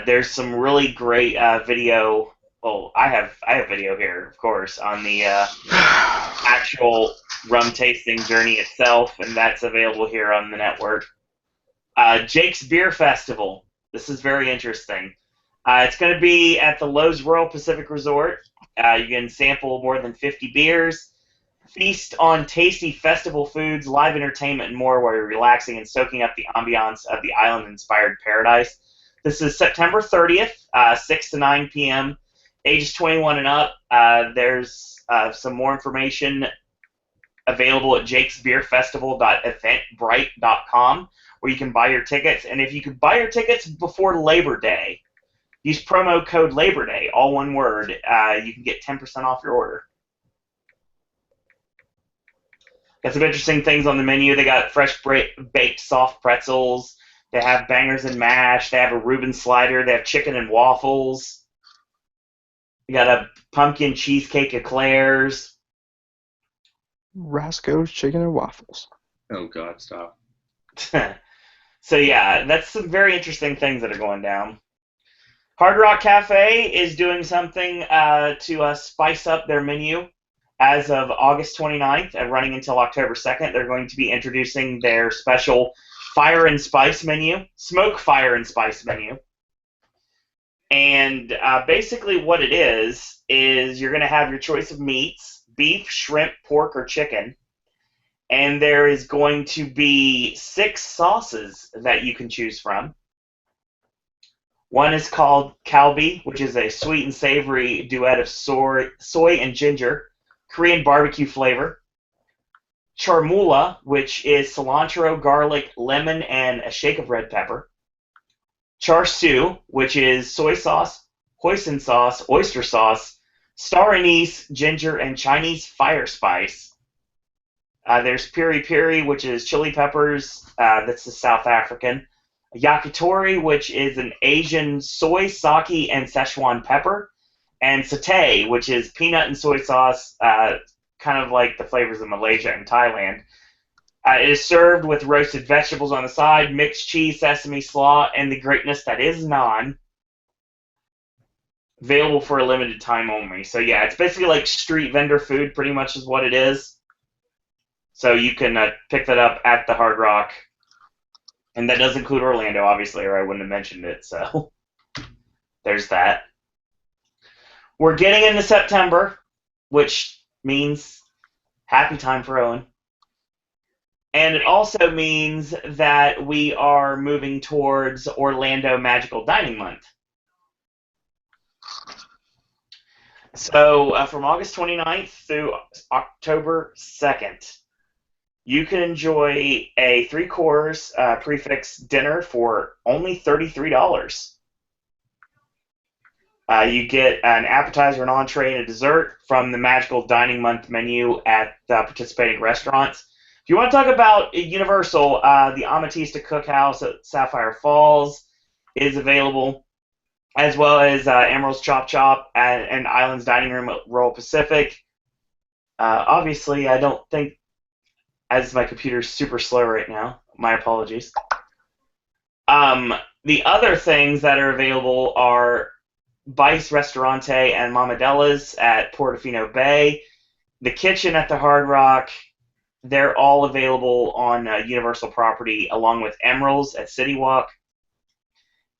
There's some really great video. Well, I have video here, of course, on the actual rum tasting journey itself, and that's available here on the network. Jake's Beer Festival. This is very interesting. It's going to be at the Lowe's Royal Pacific Resort. You can sample more than 50 beers, feast on tasty festival foods, live entertainment, and more while you're relaxing and soaking up the ambiance of the island-inspired paradise. This is September 30th, 6 to 9 p.m., ages 21 and up. There's some more information available at jakesbeerfestival.eventbrite.com, where you can buy your tickets. And if you could buy your tickets before Labor Day, use promo code Labor Day, all one word. You can get 10% off your order. Got some interesting things on the menu. They got fresh baked soft pretzels. They have bangers and mash. They have a Reuben slider. They have chicken and waffles. You got a pumpkin cheesecake eclairs. Roscoe's Chicken and Waffles. Oh, God, stop. So, yeah, that's some very interesting things that are going down. Hard Rock Cafe is doing something to spice up their menu. As of August 29th and running until October 2nd, they're going to be introducing their special Fire and Spice menu, Smoke, Fire, and Spice menu. And basically what it is you're going to have your choice of meats, beef, shrimp, pork, or chicken. And there is going to be 6 sauces that you can choose from. One is called kalbi, which is a sweet and savory duet of soy and ginger, Korean barbecue flavor. Charmula, which is cilantro, garlic, lemon, and a shake of red pepper. Char siu, which is soy sauce, hoisin sauce, oyster sauce, star anise, ginger, and Chinese fire spice. There's piri piri, which is chili peppers. That's the South African. Yakitori, which is an Asian soy, sake, and Szechuan pepper. And satay, which is peanut and soy sauce, kind of like the flavors of Malaysia and Thailand. It is served with roasted vegetables on the side, mixed cheese, sesame slaw, and the greatness that is naan. Available for a limited time only. So yeah, it's basically like street vendor food, pretty much is what it is. So you can pick that up at the Hard Rock. And that does include Orlando, obviously, or I wouldn't have mentioned it. So there's that. We're getting into September, which means happy time for Owen. And it also means that we are moving towards Orlando Magical Dining Month. So from August 29th through October 2nd, you can enjoy a 3-course prefix dinner for only $33. You get an appetizer, an entree, and a dessert from the Magical Dining Month menu at participating restaurants. If you want to talk about Universal, the Amatista Cookhouse at Sapphire Falls is available. as well as Emerald's Chop Chop and Island's Dining Room at Royal Pacific. Obviously, I don't think, as my computer's super slow right now, my apologies. The other things that are available are Vice Restaurante and Mamadella's at Portofino Bay, the Kitchen at the Hard Rock. They're all available on Universal property, along with Emerald's at City Walk.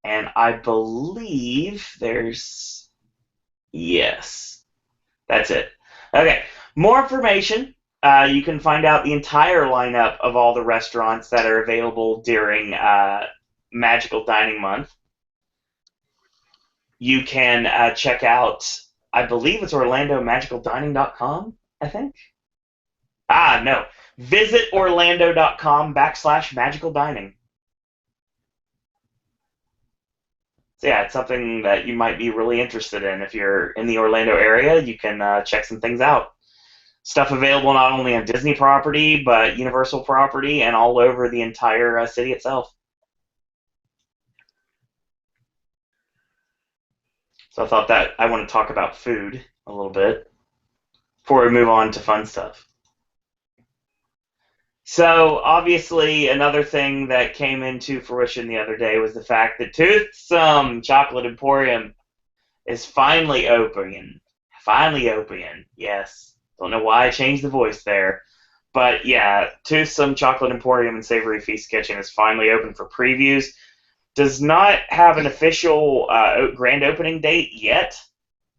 And I believe there's... Yes, that's it. Okay, more information. You can find out the entire lineup of all the restaurants that are available during Magical Dining Month. You can check out, I believe it's OrlandoMagicalDining.com, I think. No. Visit Orlando.com/Magical Dining. So yeah, it's something that you might be really interested in. If you're in the Orlando area, you can check some things out. Stuff available not only on Disney property, but Universal property, and all over the entire city itself. So I thought that I want to talk about food a little bit before we move on to fun stuff. So obviously, another thing that came into fruition the other day was the fact that Toothsome Chocolate Emporium is finally open. Finally open, yes. Don't know why I changed the voice there. But yeah, Toothsome Chocolate Emporium and Savory Feast Kitchen is finally open for previews. Does not have an official grand opening date yet,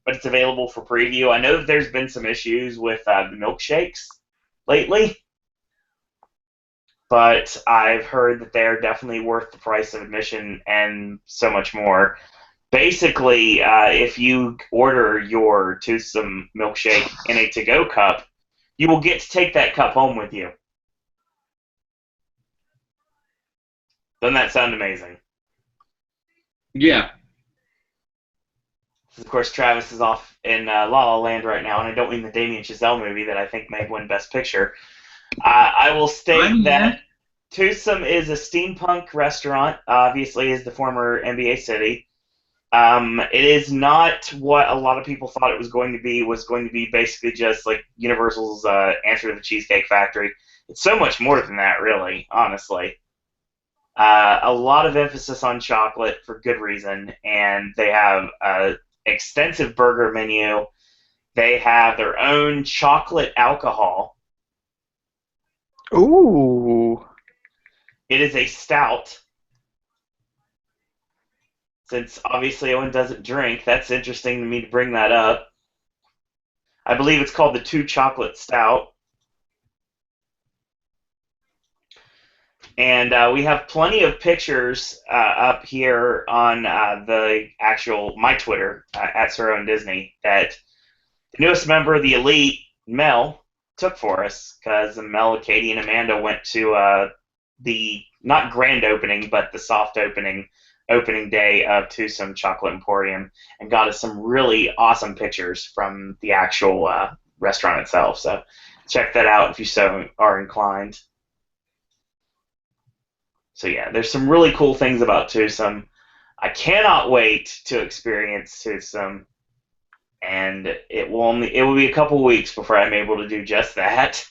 but it's available for preview. I know that there's been some issues with the milkshakes lately, but I've heard that they're definitely worth the price of admission and so much more. Basically, if you order your Toothsome milkshake in a to-go cup, you will get to take that cup home with you. Doesn't that sound amazing? Yeah. Of course, Travis is off in La La Land right now, and I don't mean the Damien Chazelle movie that I think may win Best Picture. I will state that Toothsome is a steampunk restaurant, obviously is the former NBA city. It is not what a lot of people thought it was going to be. It was going to be basically just like Universal's answer to the Cheesecake Factory. It's so much more than that, really, honestly. A lot of emphasis on chocolate for good reason, and they have an extensive burger menu. They have their own chocolate alcohol. Ooh. It is a stout. Since obviously Owen doesn't drink, that's interesting to me to bring that up. I believe it's called the Two Chocolate Stout. And we have plenty of pictures up here on the actual my Twitter at Sir Owen Disney that the newest member of the Elite, Mel, took for us because Mel, Katie, and Amanda went to the not grand opening but the soft opening day of Toothsome Chocolate Emporium and got us some really awesome pictures from the actual restaurant itself. So check that out if you so are inclined. So yeah, there's some really cool things about Toothsome. I cannot wait to experience Toothsome, and it will be a couple weeks before I'm able to do just that.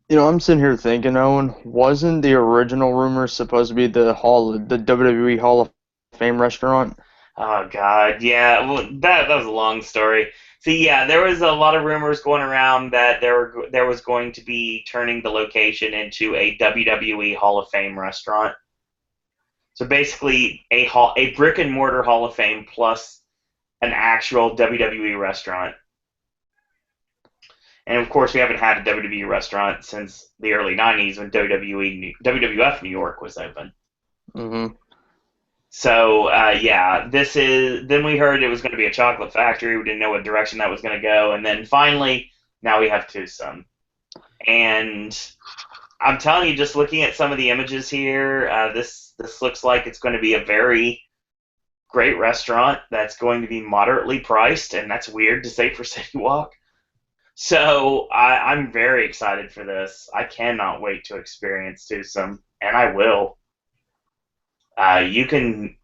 You know, I'm sitting here thinking, Owen, wasn't the original rumor supposed to be the WWE Hall of Fame restaurant? Oh God, yeah. Well, that was a long story. See, yeah, there was a lot of rumors going around that there was going to be turning the location into a WWE Hall of Fame restaurant. So basically, a brick and mortar Hall of Fame plus an actual WWE restaurant. And of course, we haven't had a WWE restaurant since the early '90s when WWF New York was open. Mm-hmm. So yeah, then we heard it was going to be a chocolate factory. We didn't know what direction that was going to go, and then finally, now we have Toothsome. And I'm telling you, just looking at some of the images here, this looks like it's going to be a very great restaurant that's going to be moderately priced, and that's weird to say for City Walk. So I'm very excited for this. I cannot wait to experience Toothsome, and I will. You can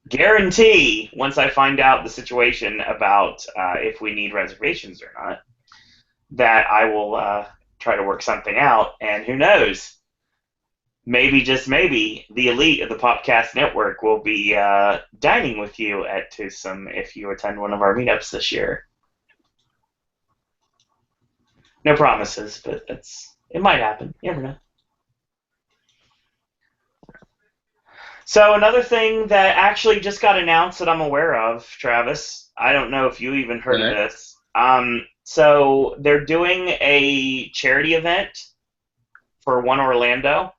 guarantee, once I find out the situation about if we need reservations or not, that I will try to work something out. And who knows? Maybe, just maybe, the elite of the Popcast network will be dining with you at Twosome if you attend one of our meetups this year. No promises, but it might happen. You never know. So another thing that actually just got announced that I'm aware of, Travis, I don't know if you even heard of this. So they're doing a charity event for One Orlando,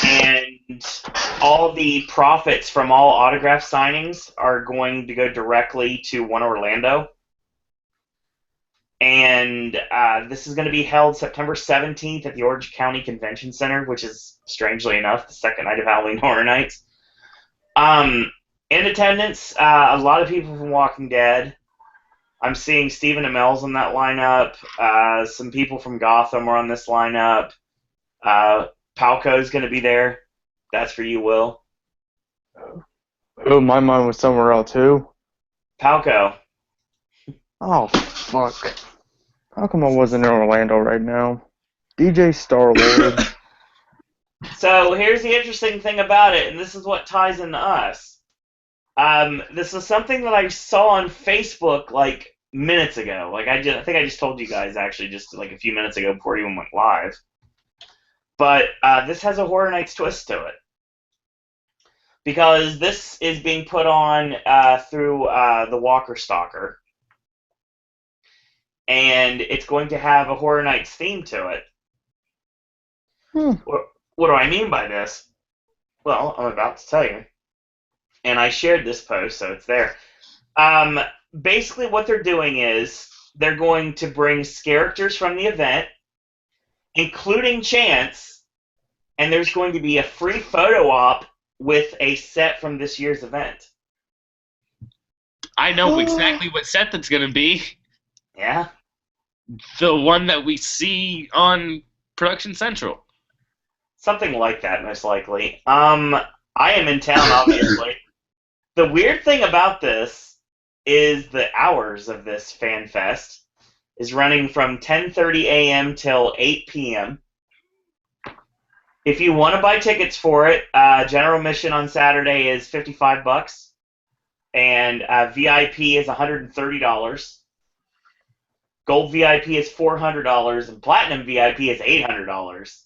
and all the profits from all autograph signings are going to go directly to One Orlando. And this is going to be held September 17th at the Orange County Convention Center, which is, strangely enough, the second night of Halloween Horror Nights. In attendance, a lot of people from Walking Dead. I'm seeing Stephen Amell's on that lineup. Some people from Gotham are on this lineup. Palco's going to be there. That's for you, Will. Oh, my mind was somewhere else, too. Palco. Oh, fuck. How come I wasn't in Orlando right now? DJ Star-Lord. So here's the interesting thing about it, and this is what ties into us. This is something that I saw on Facebook like minutes ago. Like I think I just told you guys actually just like a few minutes ago before it even went live. But this has a Horror Nights twist to it. Because this is being put on through the Walker Stalker. And it's going to have a Horror Nights theme to it. What do I mean by this? Well, I'm about to tell you. And I shared this post, so it's there. Basically, what they're doing is they're going to bring characters from the event, including Chance, and there's going to be a free photo op with a set from this year's event. I know exactly what set that's going to be. Yeah? The one that we see on Production Central. Something like that, most likely. I am in town, obviously. The weird thing about this is the hours of this fan fest is running from 10:30 a.m. till 8 p.m. If you want to buy tickets for it, general admission on Saturday is $55, and VIP is $130. Gold VIP is $400, and Platinum VIP is $800.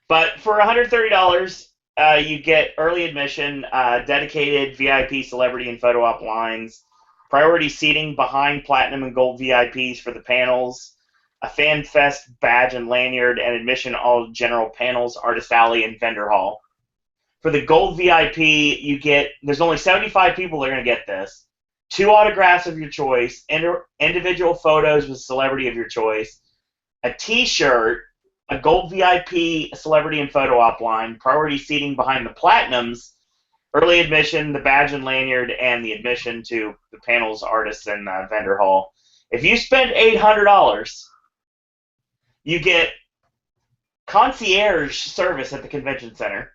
But for $130, you get early admission, dedicated VIP celebrity and photo op lines, priority seating behind Platinum and Gold VIPs for the panels, a Fan Fest badge and lanyard, and admission to all general panels, Artist Alley, and Vendor Hall. For the Gold VIP, there's only 75 people that are going to get this. 2 autographs of your choice, individual photos with celebrity of your choice, a T-shirt, a Gold VIP celebrity and photo op line, priority seating behind the Platinums, early admission, the badge and lanyard, and the admission to the panels, artists, and Vendor Hall. If you spend $800, you get concierge service at the convention center,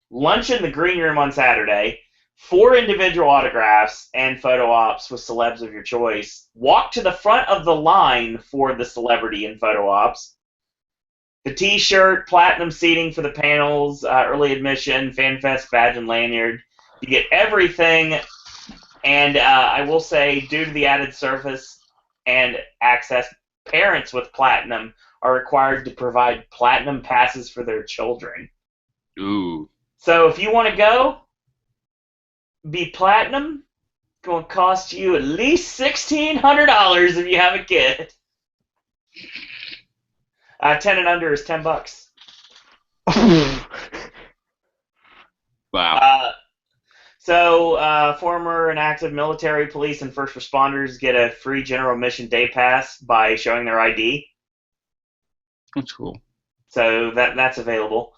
lunch in the green room on Saturday, 4 individual autographs and photo ops with celebs of your choice, walk to the front of the line for the celebrity and photo ops, the T-shirt, platinum seating for the panels, early admission, FanFest badge and lanyard. You get everything, and I will say, due to the added service and access, parents with platinum are required to provide platinum passes for their children. Ooh. So if you want to go, be platinum. It's going to cost you at least $1,600 if you have a kid. 10 and under is $10. Wow. So former and active military, police, and first responders get a free general admission day pass by showing their ID. That's cool. So that's available.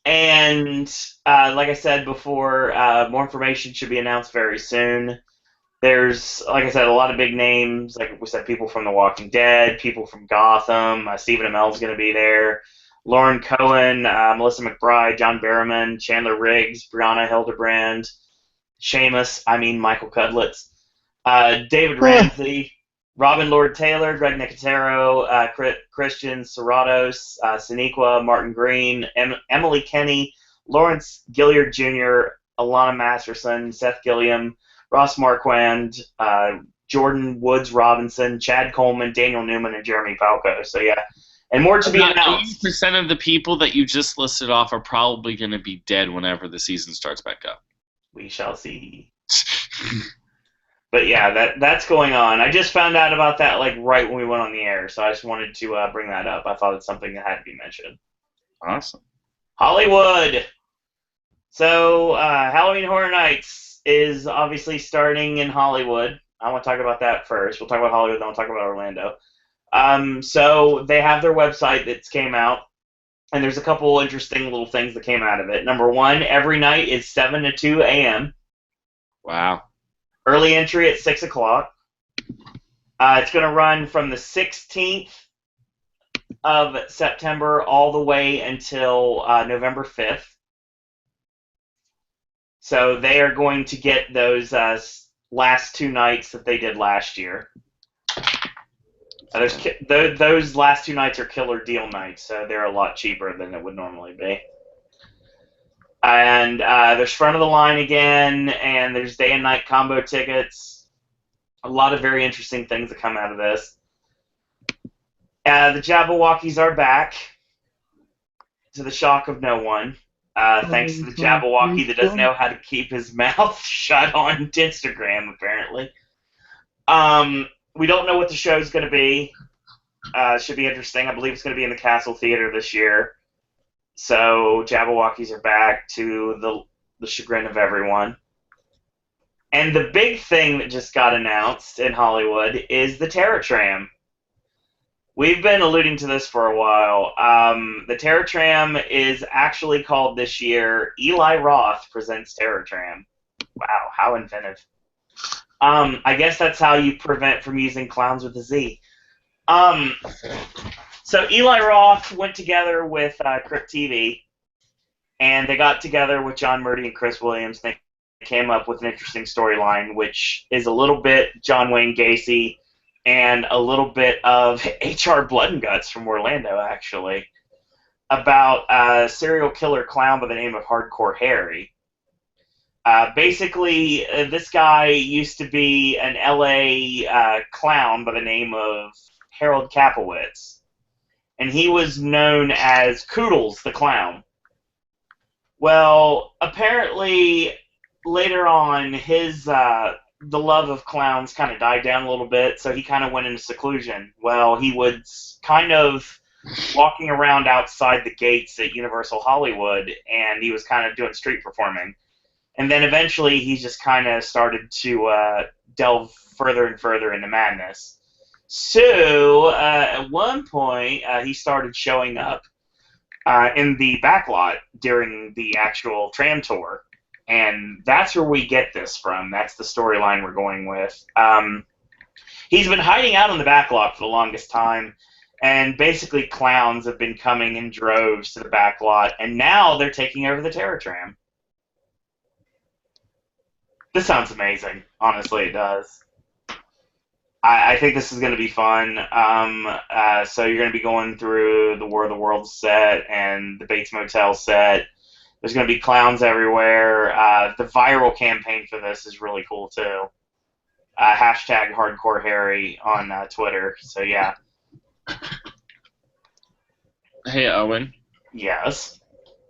And like I said before, more information should be announced very soon. There's, like I said, a lot of big names. Like we said, people from The Walking Dead, people from Gotham. Stephen Amell's going to be there. Lauren Cohen, Melissa McBride, John Barrowman, Chandler Riggs, Brianna Hildebrand, Michael Cudlitz, David Ramsey, Robin Lord Taylor, Greg Nicotero, Christian Serratos, Saniqua, Martin Green, Emily Kenny, Lawrence Gilliard Jr., Alana Masterson, Seth Gilliam, Ross Marquand, Jordan Woods Robinson, Chad Coleman, Daniel Newman, and Jeremy Falco. So, yeah. And more to be About announced. 80% of the people that you just listed off are probably going to be dead whenever the season starts back up. We shall see. But yeah, that's going on. I just found out about that like right when we went on the air, so I just wanted to bring that up. I thought it's something that had to be mentioned. Awesome. Hollywood. So Halloween Horror Nights is obviously starting in Hollywood. I want to talk about that first. We'll talk about Hollywood, then we'll talk about Orlando. So they have their website that's came out, and there's a couple interesting little things that came out of it. Number one, every night is 7 to 2 a.m. Wow. Early entry at 6 o'clock. It's going to run from the 16th of September all the way until November 5th. So they are going to get those last 2 nights that they did last year. Those last 2 nights are killer deal nights, so they're a lot cheaper than it would normally be. And there's front of the line again, and there's day and night combo tickets. A lot of very interesting things that come out of this. The Jabberwockies are back, to the shock of no one. Thanks to the Jabberwocky that doesn't know how to keep his mouth shut on Instagram, apparently. We don't know what the show's going to be. Should be interesting. I believe it's going to be in the Castle Theater this year. So Jabberwockies are back to the chagrin of everyone. And the big thing that just got announced in Hollywood is the Terror Tram. We've been alluding to this for a while. The Terror Tram is actually called this year Eli Roth Presents Terror Tram. Wow, how inventive. I guess that's how you prevent from using clowns with a Z. So Eli Roth went together with Crypt TV, and they got together with John Murdy and Chris Williams. They came up with an interesting storyline, which is a little bit John Wayne Gacy and a little bit of H.R. Blood and Guts from Orlando, actually, about a serial killer clown by the name of Hardcore Harry. Basically, this guy used to be an LA clown by the name of Harold Kapowitz, and he was known as Koodles the Clown. Well, apparently, later on, the love of clowns kind of died down a little bit, so he kind of went into seclusion. Well, he was kind of walking around outside the gates at Universal Hollywood, and he was kind of doing street performing. And then eventually he just kind of started to delve further and further into madness. So at one point he started showing up in the backlot during the actual tram tour. And that's where we get this from. That's the storyline we're going with. He's been hiding out on the backlot for the longest time. And basically clowns have been coming in droves to the backlot. And now they're taking over the Terror Tram. This sounds amazing. Honestly, it does. I think this is going to be fun. So you're going to be going through the War of the Worlds set and the Bates Motel set. There's going to be clowns everywhere. The viral campaign for this is really cool, too. Hashtag Hardcore Harry on Twitter. So, yeah. Hey, Owen. Yes.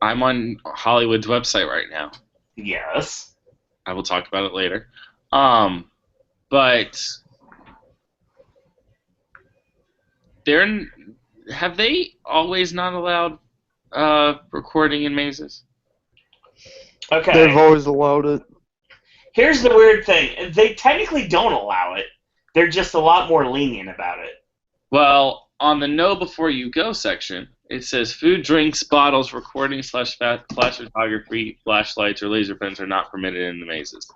I'm on Hollywood's website right now. Yes. I will talk about it later. But have they always not allowed recording in mazes? Okay. They've always allowed it. Here's the weird thing. They technically don't allow it. They're just a lot more lenient about it. Well, on the know before you go section, it says food, drinks, bottles, recording / flash photography, flashlights, or laser pens are not permitted in the mazes.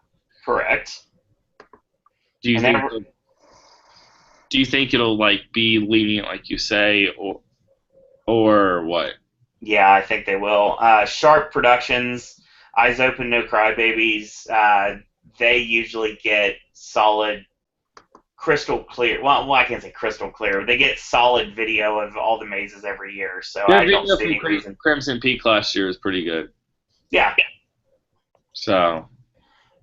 Correct. Do you think it'll like be lenient like you say, or what? Yeah, I think they will. Sharp Productions, Eyes Open, No Crybabies. They usually get solid, crystal clear. Well, I can't say crystal clear. They get solid video of all the mazes every year, so Their I don't video see from any reason. Crimson Peak last year was pretty good. Yeah, So,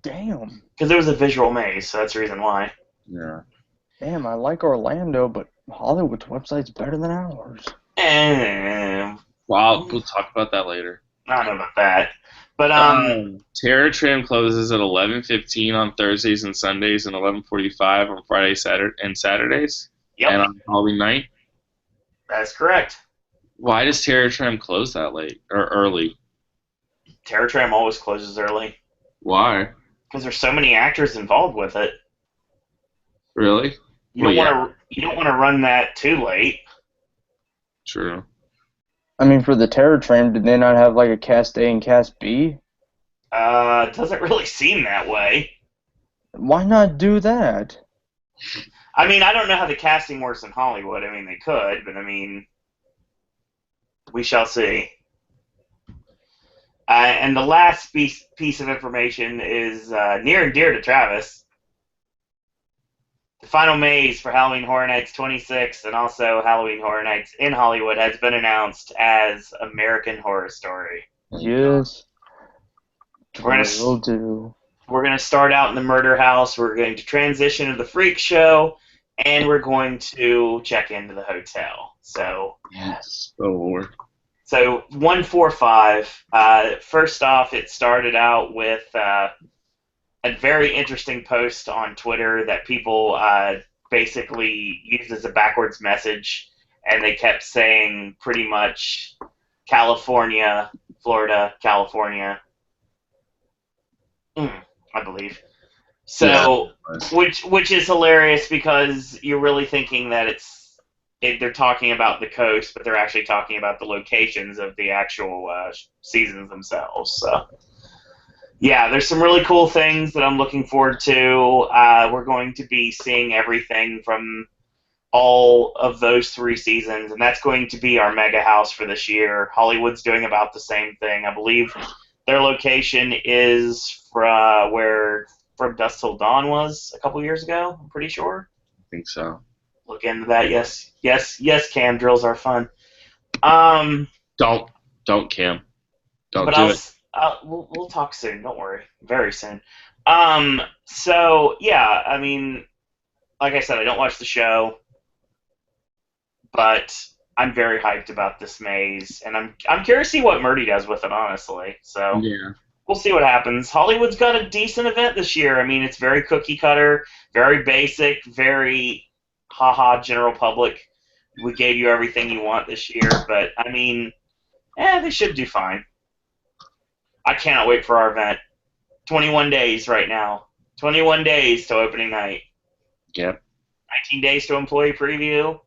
Damn. because it was a visual maze, so that's the reason why. yeah. Damn, I like Orlando, but Hollywood's website's better than ours. Well, we'll talk about that later. I don't know about that. But Terror Trim closes at 11:15 on Thursdays and Sundays, and 11:45 on Fridays, and Saturdays, yep, and on Halloween night. that's correct. Why does Terror Trim close that late or early? Terror Tram always closes early Why? because there's so many actors involved with it. Really? You Well, don't yeah, want to. You don't want to run that too late. true. I mean, for the Terror Train, did they not have like a Cast A and Cast B? It doesn't really seem that way. Why not do that? I mean, I don't know how the casting works in Hollywood. I mean, they could, but I mean, we shall see. And the last piece of information is near and dear to Travis. The final maze for Halloween Horror Nights 26 and also Halloween Horror Nights in Hollywood has been announced as American Horror Story. Yes. We're Will do. gonna start out in the murder house. We're going to transition to the freak show, and we're going to check into the hotel. So Yes. Oh Lord. So 145. First off, it started out with a very interesting post on Twitter that people basically used as a backwards message, and they kept saying pretty much California, Florida, California, I believe. So, Yeah. which is hilarious because you're really thinking that they're talking about the coast, but they're actually talking about the locations of the actual seasons themselves. So, yeah, there's some really cool things that I'm looking forward to. We're going to be seeing everything from all of those 3 seasons, and that's going to be our mega house for this year. Hollywood's doing about the same thing. I believe their location is where From Dusk Till Dawn was a couple years ago, I'm pretty sure. I think so. Look into that. Yes, cam drills are fun. Don't, Kim. Don't But do it. we'll talk soon. Don't worry, very soon. So yeah, I mean, like I said, I don't watch the show, but I'm very hyped about this maze, and I'm curious to see what Murdy does with it, honestly. So Yeah. we'll see what happens. Hollywood's got a decent event this year. I mean, it's very cookie cutter, very basic, very haha general public. We gave you everything you want this year, but I mean, they should do fine. I cannot wait for our event. 21 days right now. 21 days to opening night. Yep. 19 days to employee preview.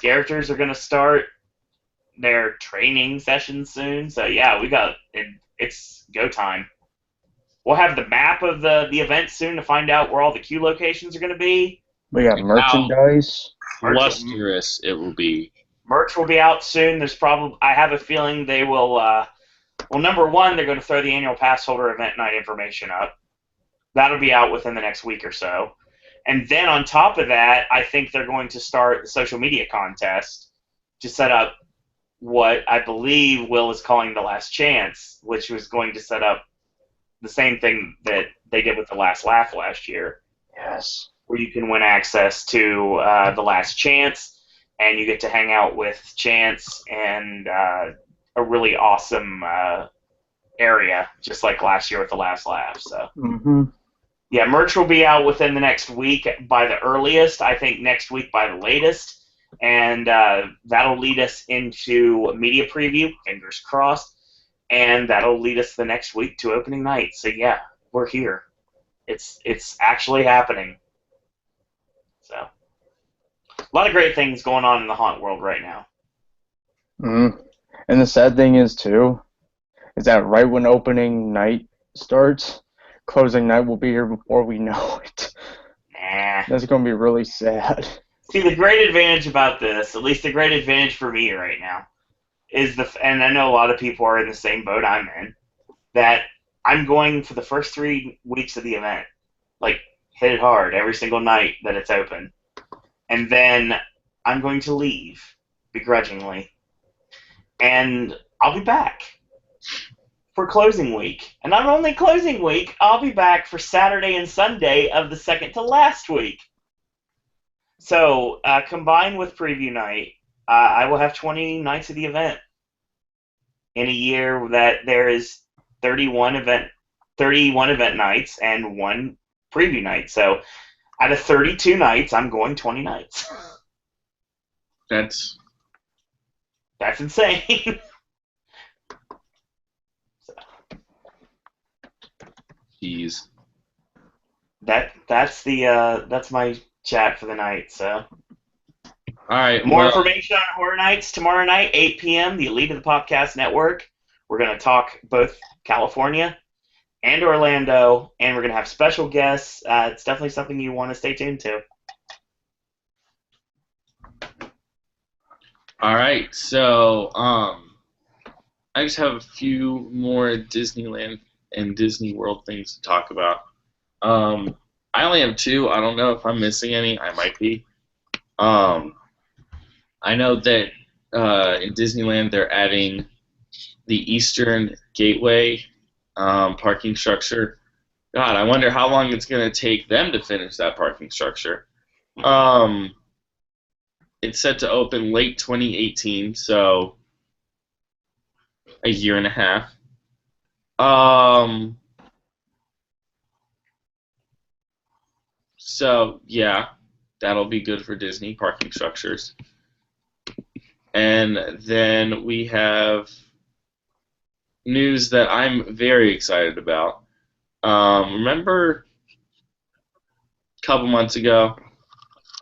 Characters are going to start their training sessions soon. So, yeah, it's go time. We'll have the map of the event soon to find out where all the queue locations are going to be. We got merchandise. Lustrous it will be. Merch will be out soon. I have a feeling they will. Well, number one, they're going to throw the annual pass holder event night information up. That'll be out within the next week or so. And then on top of that, I think they're going to start the social media contest to set up what I believe Will is calling the last chance, which was going to set up the same thing that they did with the last laugh last year. Yes. Where you can win access to the last chance, and you get to hang out with Chance and a really awesome area, just like last year with the last laugh. So, yeah, merch will be out within the next week by the earliest. I think next week by the latest, and that'll lead us into a media preview. Fingers crossed, and that'll lead us the next week to opening night. So yeah, we're here. It's actually happening. So, a lot of great things going on in the haunt world right now. And the sad thing is, too, is that right when opening night starts, closing night will be here before we know it. Nah. That's going to be really sad. See, the great advantage about this, at least the great advantage for me right now, and I know a lot of people are in the same boat I'm in, that I'm going for the first 3 weeks of the event, like hit it hard every single night that it's open, and then I'm going to leave begrudgingly, and I'll be back for closing week. And not only closing week, I'll be back for Saturday and Sunday of the second to last week. So, combined with preview night, I will have 20 nights of the event in a year that there is 31 event nights and 1 preview night. So, out of 32 nights, I'm going 20 nights. That's insane. Jeez. That's my chat for the night. So. All right. More information on Horror Nights tomorrow night, 8 p.m., the Elite of the Popcast Network. We're going to talk both California and Orlando, and we're going to have special guests. It's definitely something you want to stay tuned to. All right. So, I just have a few more Disneyland and Disney World things to talk about. I only have 2. I don't know if I'm missing any. I might be. I know that in Disneyland they're adding the Eastern Gateway parking structure. God, I wonder how long it's going to take them to finish that parking structure. It's set to open late 2018, so a year and a half. So, yeah, that'll be good for Disney parking structures. And then we have news that I'm very excited about. Remember a couple months ago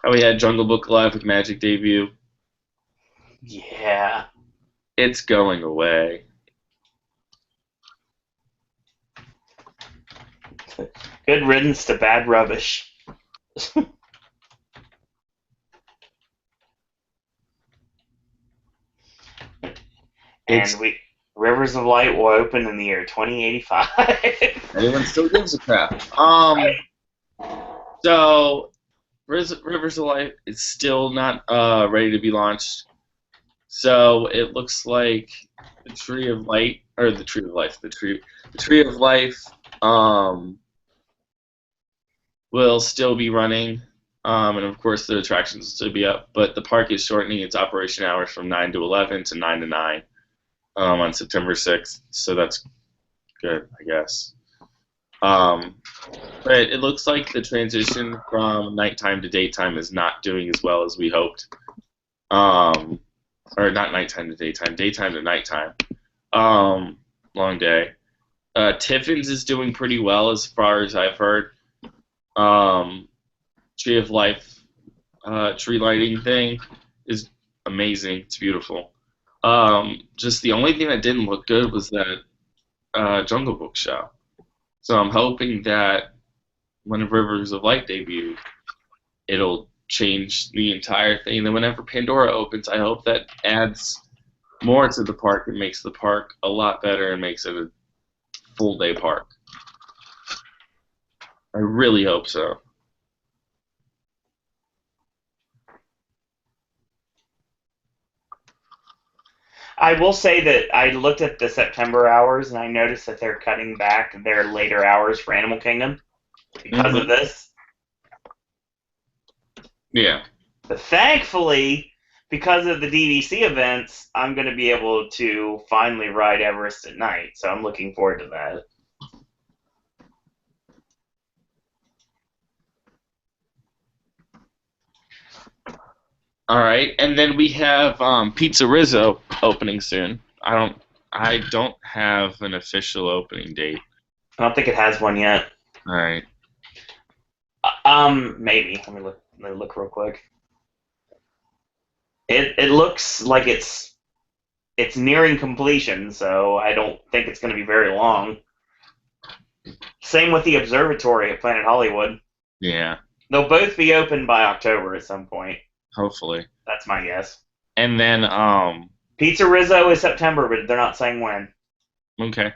how we had Jungle Book Live with Magic debut? Yeah. It's going away. Good riddance to bad rubbish. And Rivers of Light will open in the year 2085. Anyone still gives a crap. Right. So Rivers of Light is still not ready to be launched. So it looks like the Tree of Life, will still be running, and of course the attractions will still be up. But the park is shortening its operation hours from 9 to 11 to 9 to 9 on September 6th. So that's good, I guess. But it looks like the transition from nighttime to daytime is not doing as well as we hoped. Or not nighttime to daytime, daytime to nighttime. Long day. Tiffin's is doing pretty well as far as I've heard. Tree of Life tree lighting thing is amazing. It's beautiful. Just the only thing that didn't look good was that Jungle Book show. So I'm hoping that when Rivers of Light debuts, it'll change the entire thing. And then whenever Pandora opens, I hope that adds more to the park and makes the park a lot better and makes it a full day park. I really hope so. I will say that I looked at the September hours and I noticed that they're cutting back their later hours for Animal Kingdom because of this. Yeah. But thankfully, because of the DVC events, I'm going to be able to finally ride Everest at night. So I'm looking forward to that. All right, and then we have Pizza Rizzo opening soon. I don't have an official opening date. I don't think it has one yet. All right. Maybe. Let me look real quick. It looks like it's nearing completion, so I don't think it's going to be very long. Same with the observatory at Planet Hollywood. Yeah. They'll both be open by October at some point. Hopefully. That's my guess. And then Pizza Rizzo is September, but they're not saying when. Okay.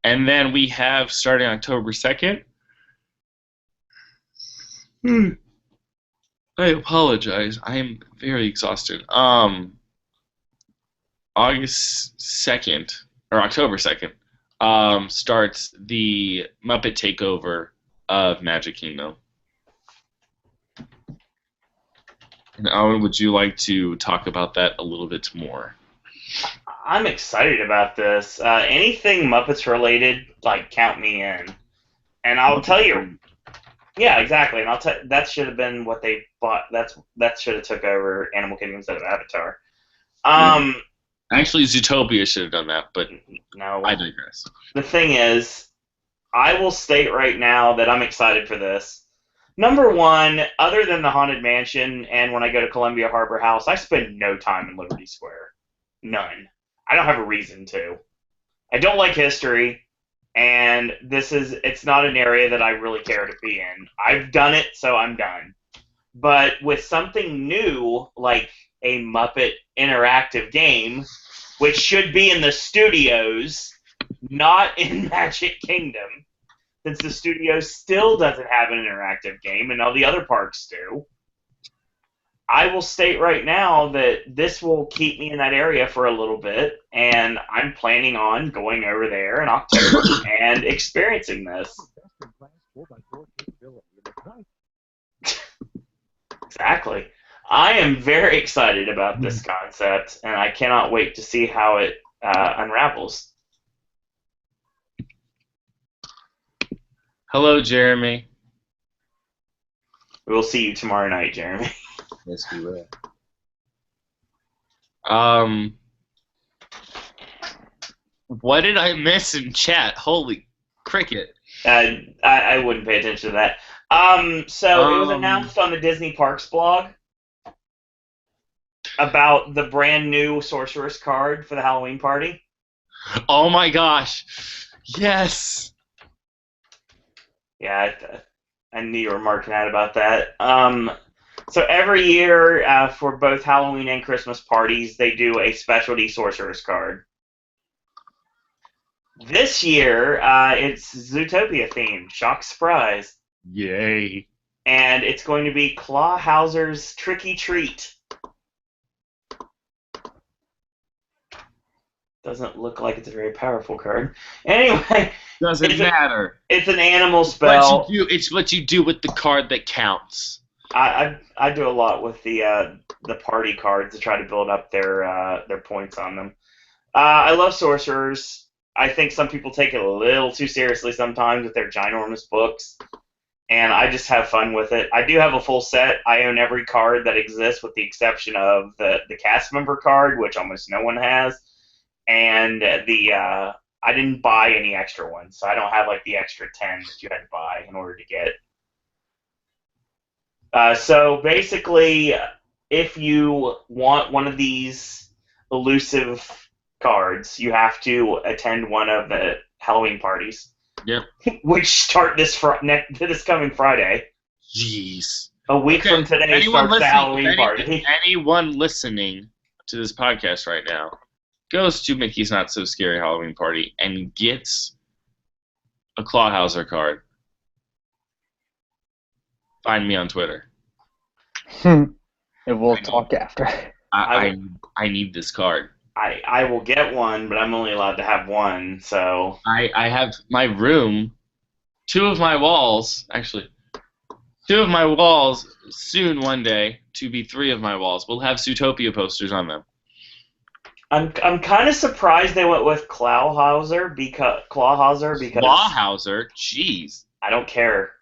And then we have, starting October 2nd. I apologize. I am very exhausted. August 2nd, or October 2nd, starts the Muppet Takeover of Magic Kingdom. And Owen, would you like to talk about that a little bit more? I'm excited about this. Anything Muppets related, like, count me in. And I'll tell you, yeah, exactly. And I'll tell that should have been what they bought. That should have took over Animal Kingdom instead of Avatar. Yeah. Um, Actually, Zootopia should have done that, but no. I digress. The thing is, I will state right now that I'm excited for this. Number one, other than the Haunted Mansion and when I go to Columbia Harbor House, I spend no time in Liberty Square. None. I don't have a reason to. I don't like history, and it's not an area that I really care to be in. I've done it, so I'm done. But with something new, like a Muppet interactive game, which should be in the studios, not in Magic Kingdom, since the studio still doesn't have an interactive game and all the other parks do. I will state right now that this will keep me in that area for a little bit, and I'm planning on going over there in October and experiencing this. Exactly. I am very excited about this concept, and I cannot wait to see how it unravels. Hello, Jeremy. We will see you tomorrow night, Jeremy. Yes, we will. What did I miss in chat? Holy cricket. I wouldn't pay attention to that. So it was announced on the Disney Parks blog about the brand new Sorceress card for the Halloween party. Oh my gosh. Yes. Yeah, I knew you were marking out about that. So every year for both Halloween and Christmas parties, they do a specialty Sorceress card. This year, it's Zootopia themed. Shock surprise. Yay. And it's going to be Clawhauser's Tricky Treat. Doesn't look like it's a very powerful card. Anyway, Doesn't matter. It's an animal spell. It's what you do with the card that counts. I do a lot with the party cards to try to build up their points on them. I love sorcerers. I think some people take it a little too seriously sometimes with their ginormous books, and I just have fun with it. I do have a full set. I own every card that exists with the exception of the cast member card, which almost no one has, and I didn't buy any extra ones, so I don't have like the extra 10 that you had to buy in order to get. So basically, if you want one of these elusive cards, you have to attend one of the Halloween parties. Yep. Which start this coming Friday. Jeez. A week from today starts the Halloween party. Anyone listening to this podcast right now goes to Mickey's Not So Scary Halloween Party and gets a Clawhauser card. Find me on Twitter. And we'll talk after. I need this card. I will get one, but I'm only allowed to have one, so... I have my room, two of my walls, soon one day, to be three of my walls, will have Zootopia posters on them. I'm kind of surprised they went with Clawhauser because... Clawhauser? Jeez. I don't care.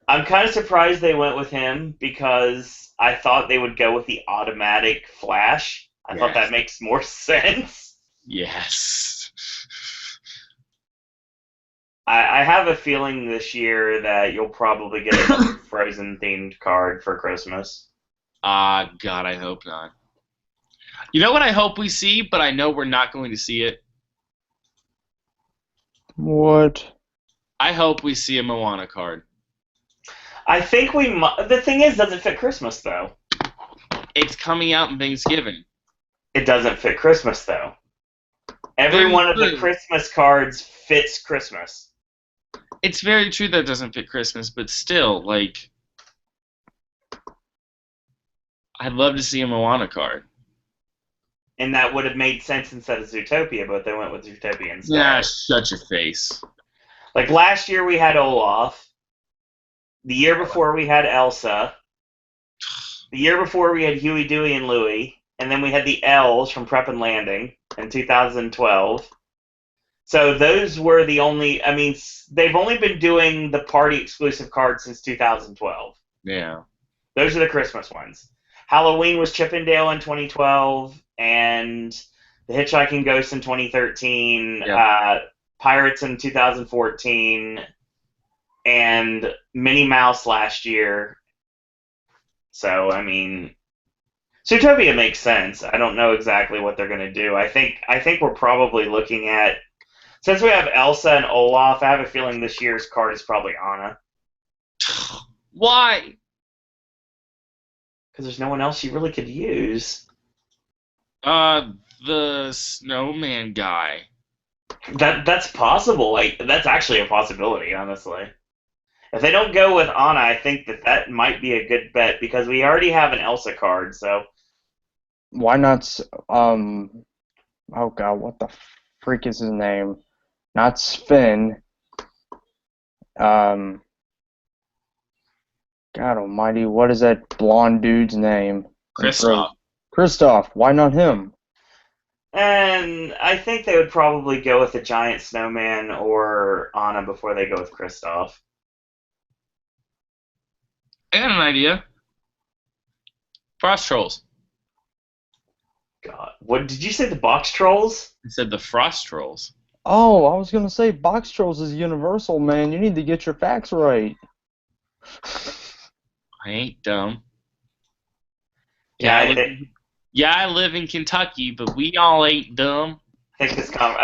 I'm kind of surprised they went with him because I thought they would go with the automatic flash. I thought that makes more sense. Yes. I have a feeling this year that you'll probably get a Frozen-themed card for Christmas. God, I hope not. You know what I hope we see, but I know we're not going to see it? What? I hope we see a Moana card. I think the thing is, does it fit Christmas, though? It's coming out in Thanksgiving. It doesn't fit Christmas, though. Every Very one of the true. Christmas cards fits Christmas. It's very true that doesn't fit Christmas, but still, like, I'd love to see a Moana card. And that would have made sense instead of Zootopia, but they went with Zootopia instead. Yeah, shut your face. Like last year we had Olaf. The year before we had Elsa. The year before we had Huey, Dewey, and Louie. And then we had the L's from Prep and Landing in 2012. So those were the only... I mean, they've only been doing the party-exclusive cards since 2012. Yeah. Those are the Christmas ones. Halloween was Chippendale in 2012, and The Hitchhiking Ghost in 2013, Yep. Pirates in 2014, and Minnie Mouse last year. So, I mean, Zootopia makes sense. I don't know exactly what they're going to do. I think we're probably looking at, since we have Elsa and Olaf, I have a feeling this year's card is probably Anna. Why? Because there's no one else you really could use. The snowman guy. That's possible. Like, that's actually a possibility, honestly. If they don't go with Anna, I think that might be a good bet because we already have an Elsa card. So Why not? Oh God, what the freak is his name? Not Sven. God Almighty, what is that blonde dude's name? Kristoff. Kristoff. Why not him? and I think they would probably go with the giant snowman or Anna before they go with Kristoff. I got an idea. Frost Trolls. God, what did you say? The box trolls? I said the Frost Trolls. Oh, I was gonna say Box Trolls is universal, man. You need to get your facts right. I ain't dumb. Yeah, I live in Kentucky, but we all ain't dumb. I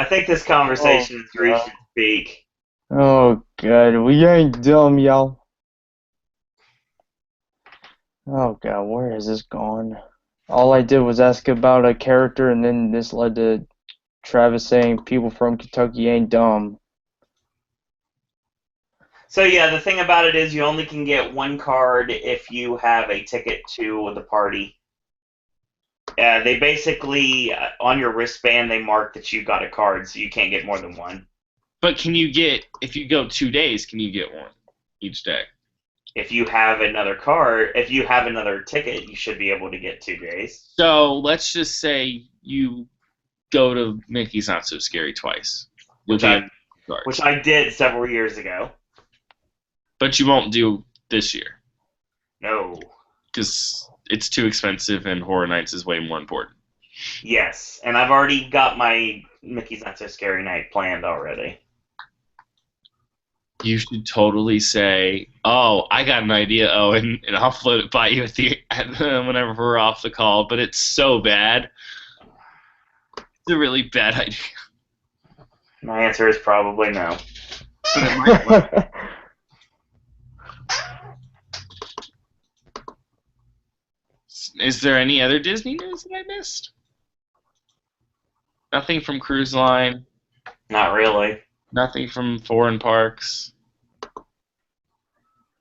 think this conversation has reached its peak. Oh God, we ain't dumb, y'all. Oh God, where has this gone? All I did was ask about a character, and then this led to Travis saying people from Kentucky ain't dumb. So yeah, the thing about it is you only can get one card if you have a ticket to the party. They basically, on your wristband, they mark that you got a card, so you can't get more than one. But can you get, if you go 2 days, can you get one each day? If you have another card, if you have another ticket, you should be able to get 2 days. So let's just say you go to Mickey's Not So Scary twice. Which I did several years ago. But you won't do this year. No. Because it's too expensive and Horror Nights is way more important. Yes, and I've already got my Mickey's Not So Scary Night planned already. You should totally say, "Oh, I got an idea, Owen, and I'll float it by you whenever we're off the call." But it's so bad. It's a really bad idea. My answer is probably no. Is there any other Disney news that I missed? Nothing from Cruise Line. Not really. Nothing from foreign parks.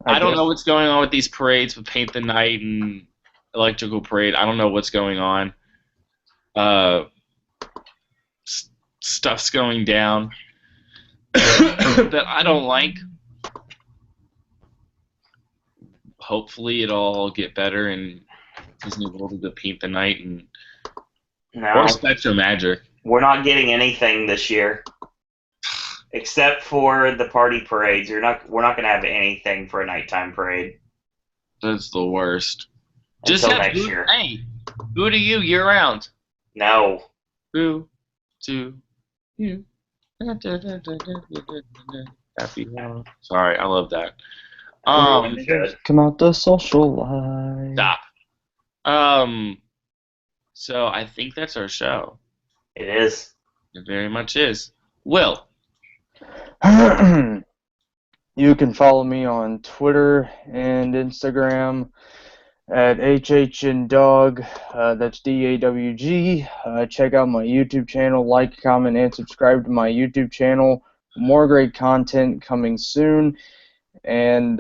I don't know what's going on with these parades with Paint the Night and Electrical Parade. I don't know what's going on. Stuff's going down that I don't like. Hopefully it'll all get better and Disney World will Paint the Night and or Spectrum Magic. We're not getting anything this year. Except for the party parades. We're not going to have anything for a nighttime parade. That's the worst. Until next year. Hey, boo to you year round. No. Boo to you. Happy. Sorry, I love that. Come out the social life. Stop. So I think that's our show. It is. It very much is. Will. You can follow me on Twitter and Instagram at HH and Dog. That's DAWG. Check out my YouTube channel. Like, comment, and subscribe to my YouTube channel. More great content coming soon. And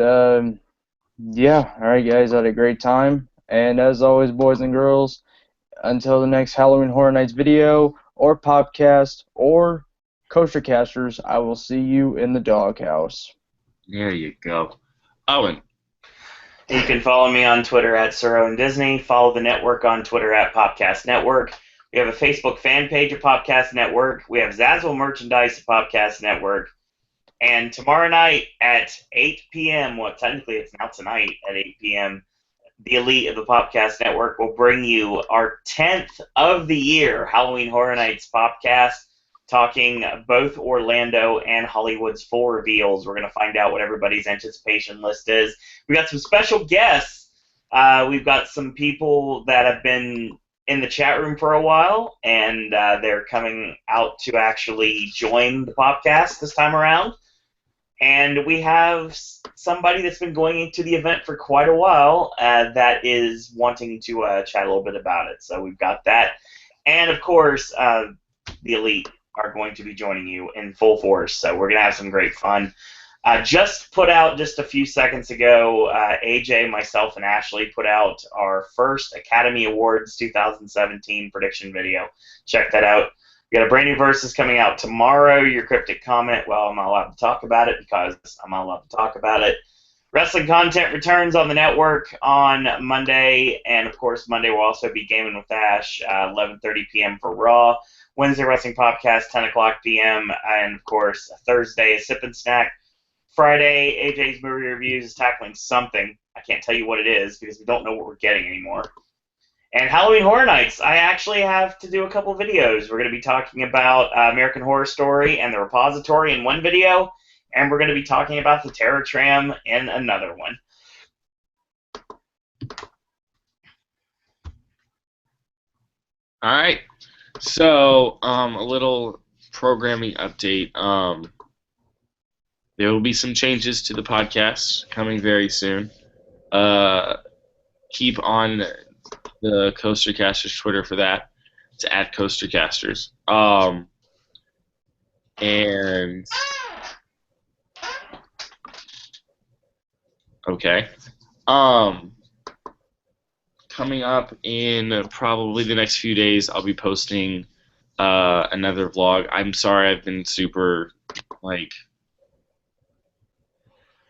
yeah, all right, guys, had a great time. And as always, boys and girls, until the next Halloween Horror Nights video or podcast or CoasterCasters, I will see you in the doghouse. There you go. Owen. You can follow me on Twitter at Sir Owen Disney. Follow the network on Twitter at Popcast Network. We have a Facebook fan page at Popcast Network. We have Zazzle merchandise at Popcast Network. And tomorrow night at 8 p.m., well, technically it's now tonight at 8 p.m., the elite of the Popcast Network will bring you our 10th of the year Halloween Horror Nights Popcast, talking both Orlando and Hollywood's full reveals. We're going to find out what everybody's anticipation list is. We got some special guests. We've got some people that have been in the chat room for a while, and they're coming out to actually join the podcast this time around. And we have somebody that's been going into the event for quite a while that is wanting to chat a little bit about it. So we've got that. And, of course, the elite are going to be joining you in full force. So we're going to have some great fun. Just put out just a few seconds ago, AJ, myself, and Ashley put out our first Academy Awards 2017 prediction video. Check that out. We got a brand new Versus coming out tomorrow. Your cryptic comment, well, I'm not allowed to talk about it because I'm not allowed to talk about it. Wrestling content returns on the network on Monday, and of course Monday will also be Gaming with Ash, 11:30 p.m. for Raw. Wednesday Wrestling Podcast, 10 o'clock p.m. And of course Thursday is Sip and Snack. Friday, AJ's movie reviews is tackling something. I can't tell you what it is because we don't know what we're getting anymore. And Halloween Horror Nights, I actually have to do a couple videos. We're going to be talking about American Horror Story and The Repository in one video, and we're going to be talking about the Terror Tram in another one. All right. So, a little programming update. There will be some changes to the podcast coming very soon. Keep on the CoasterCasters Twitter for that. It's at CoasterCasters. And okay. Coming up in probably the next few days, I'll be posting another vlog. I'm sorry I've been super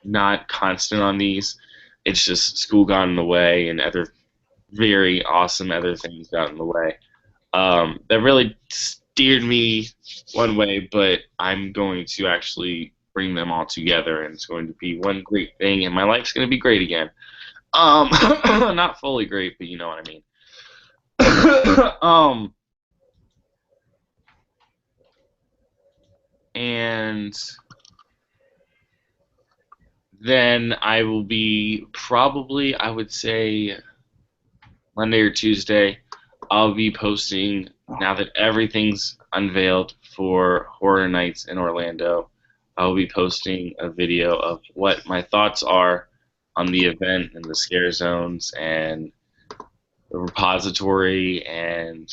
not constant on these. It's just school got in the way and other very awesome other things got in the way. That really steered me one way, but I'm going to actually bring them all together, and it's going to be one great thing, and my life's going to be great again. Not fully great, but you know what I mean. And then I will be probably, I would say, Monday or Tuesday, I'll be posting, now that everything's unveiled for Horror Nights in Orlando, I'll be posting a video of what my thoughts are on the event and the scare zones and the repository and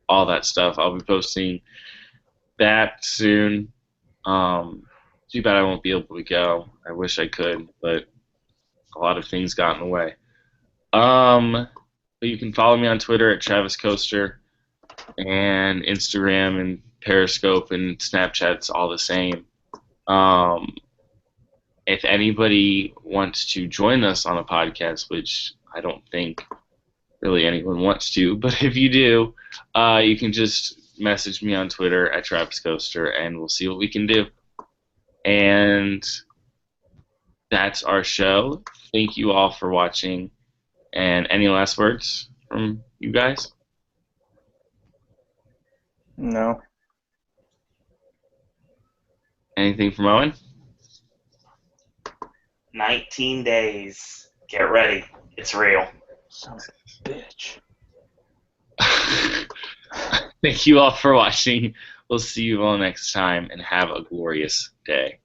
all that stuff. I'll be posting that soon. Too bad I won't be able to go. I wish I could, but a lot of things got in the way. But you can follow me on Twitter at Travis Coaster, and Instagram and Periscope and Snapchat's all the same. If anybody wants to join us on a podcast, which I don't think really anyone wants to, but if you do, you can just message me on Twitter at Travis Coaster, and we'll see what we can do. And that's our show. Thank you all for watching. And any last words from you guys? No. Anything from Owen? 19 days. Get ready. It's real. Son of a bitch. Thank you all for watching. We'll see you all next time, and have a glorious day.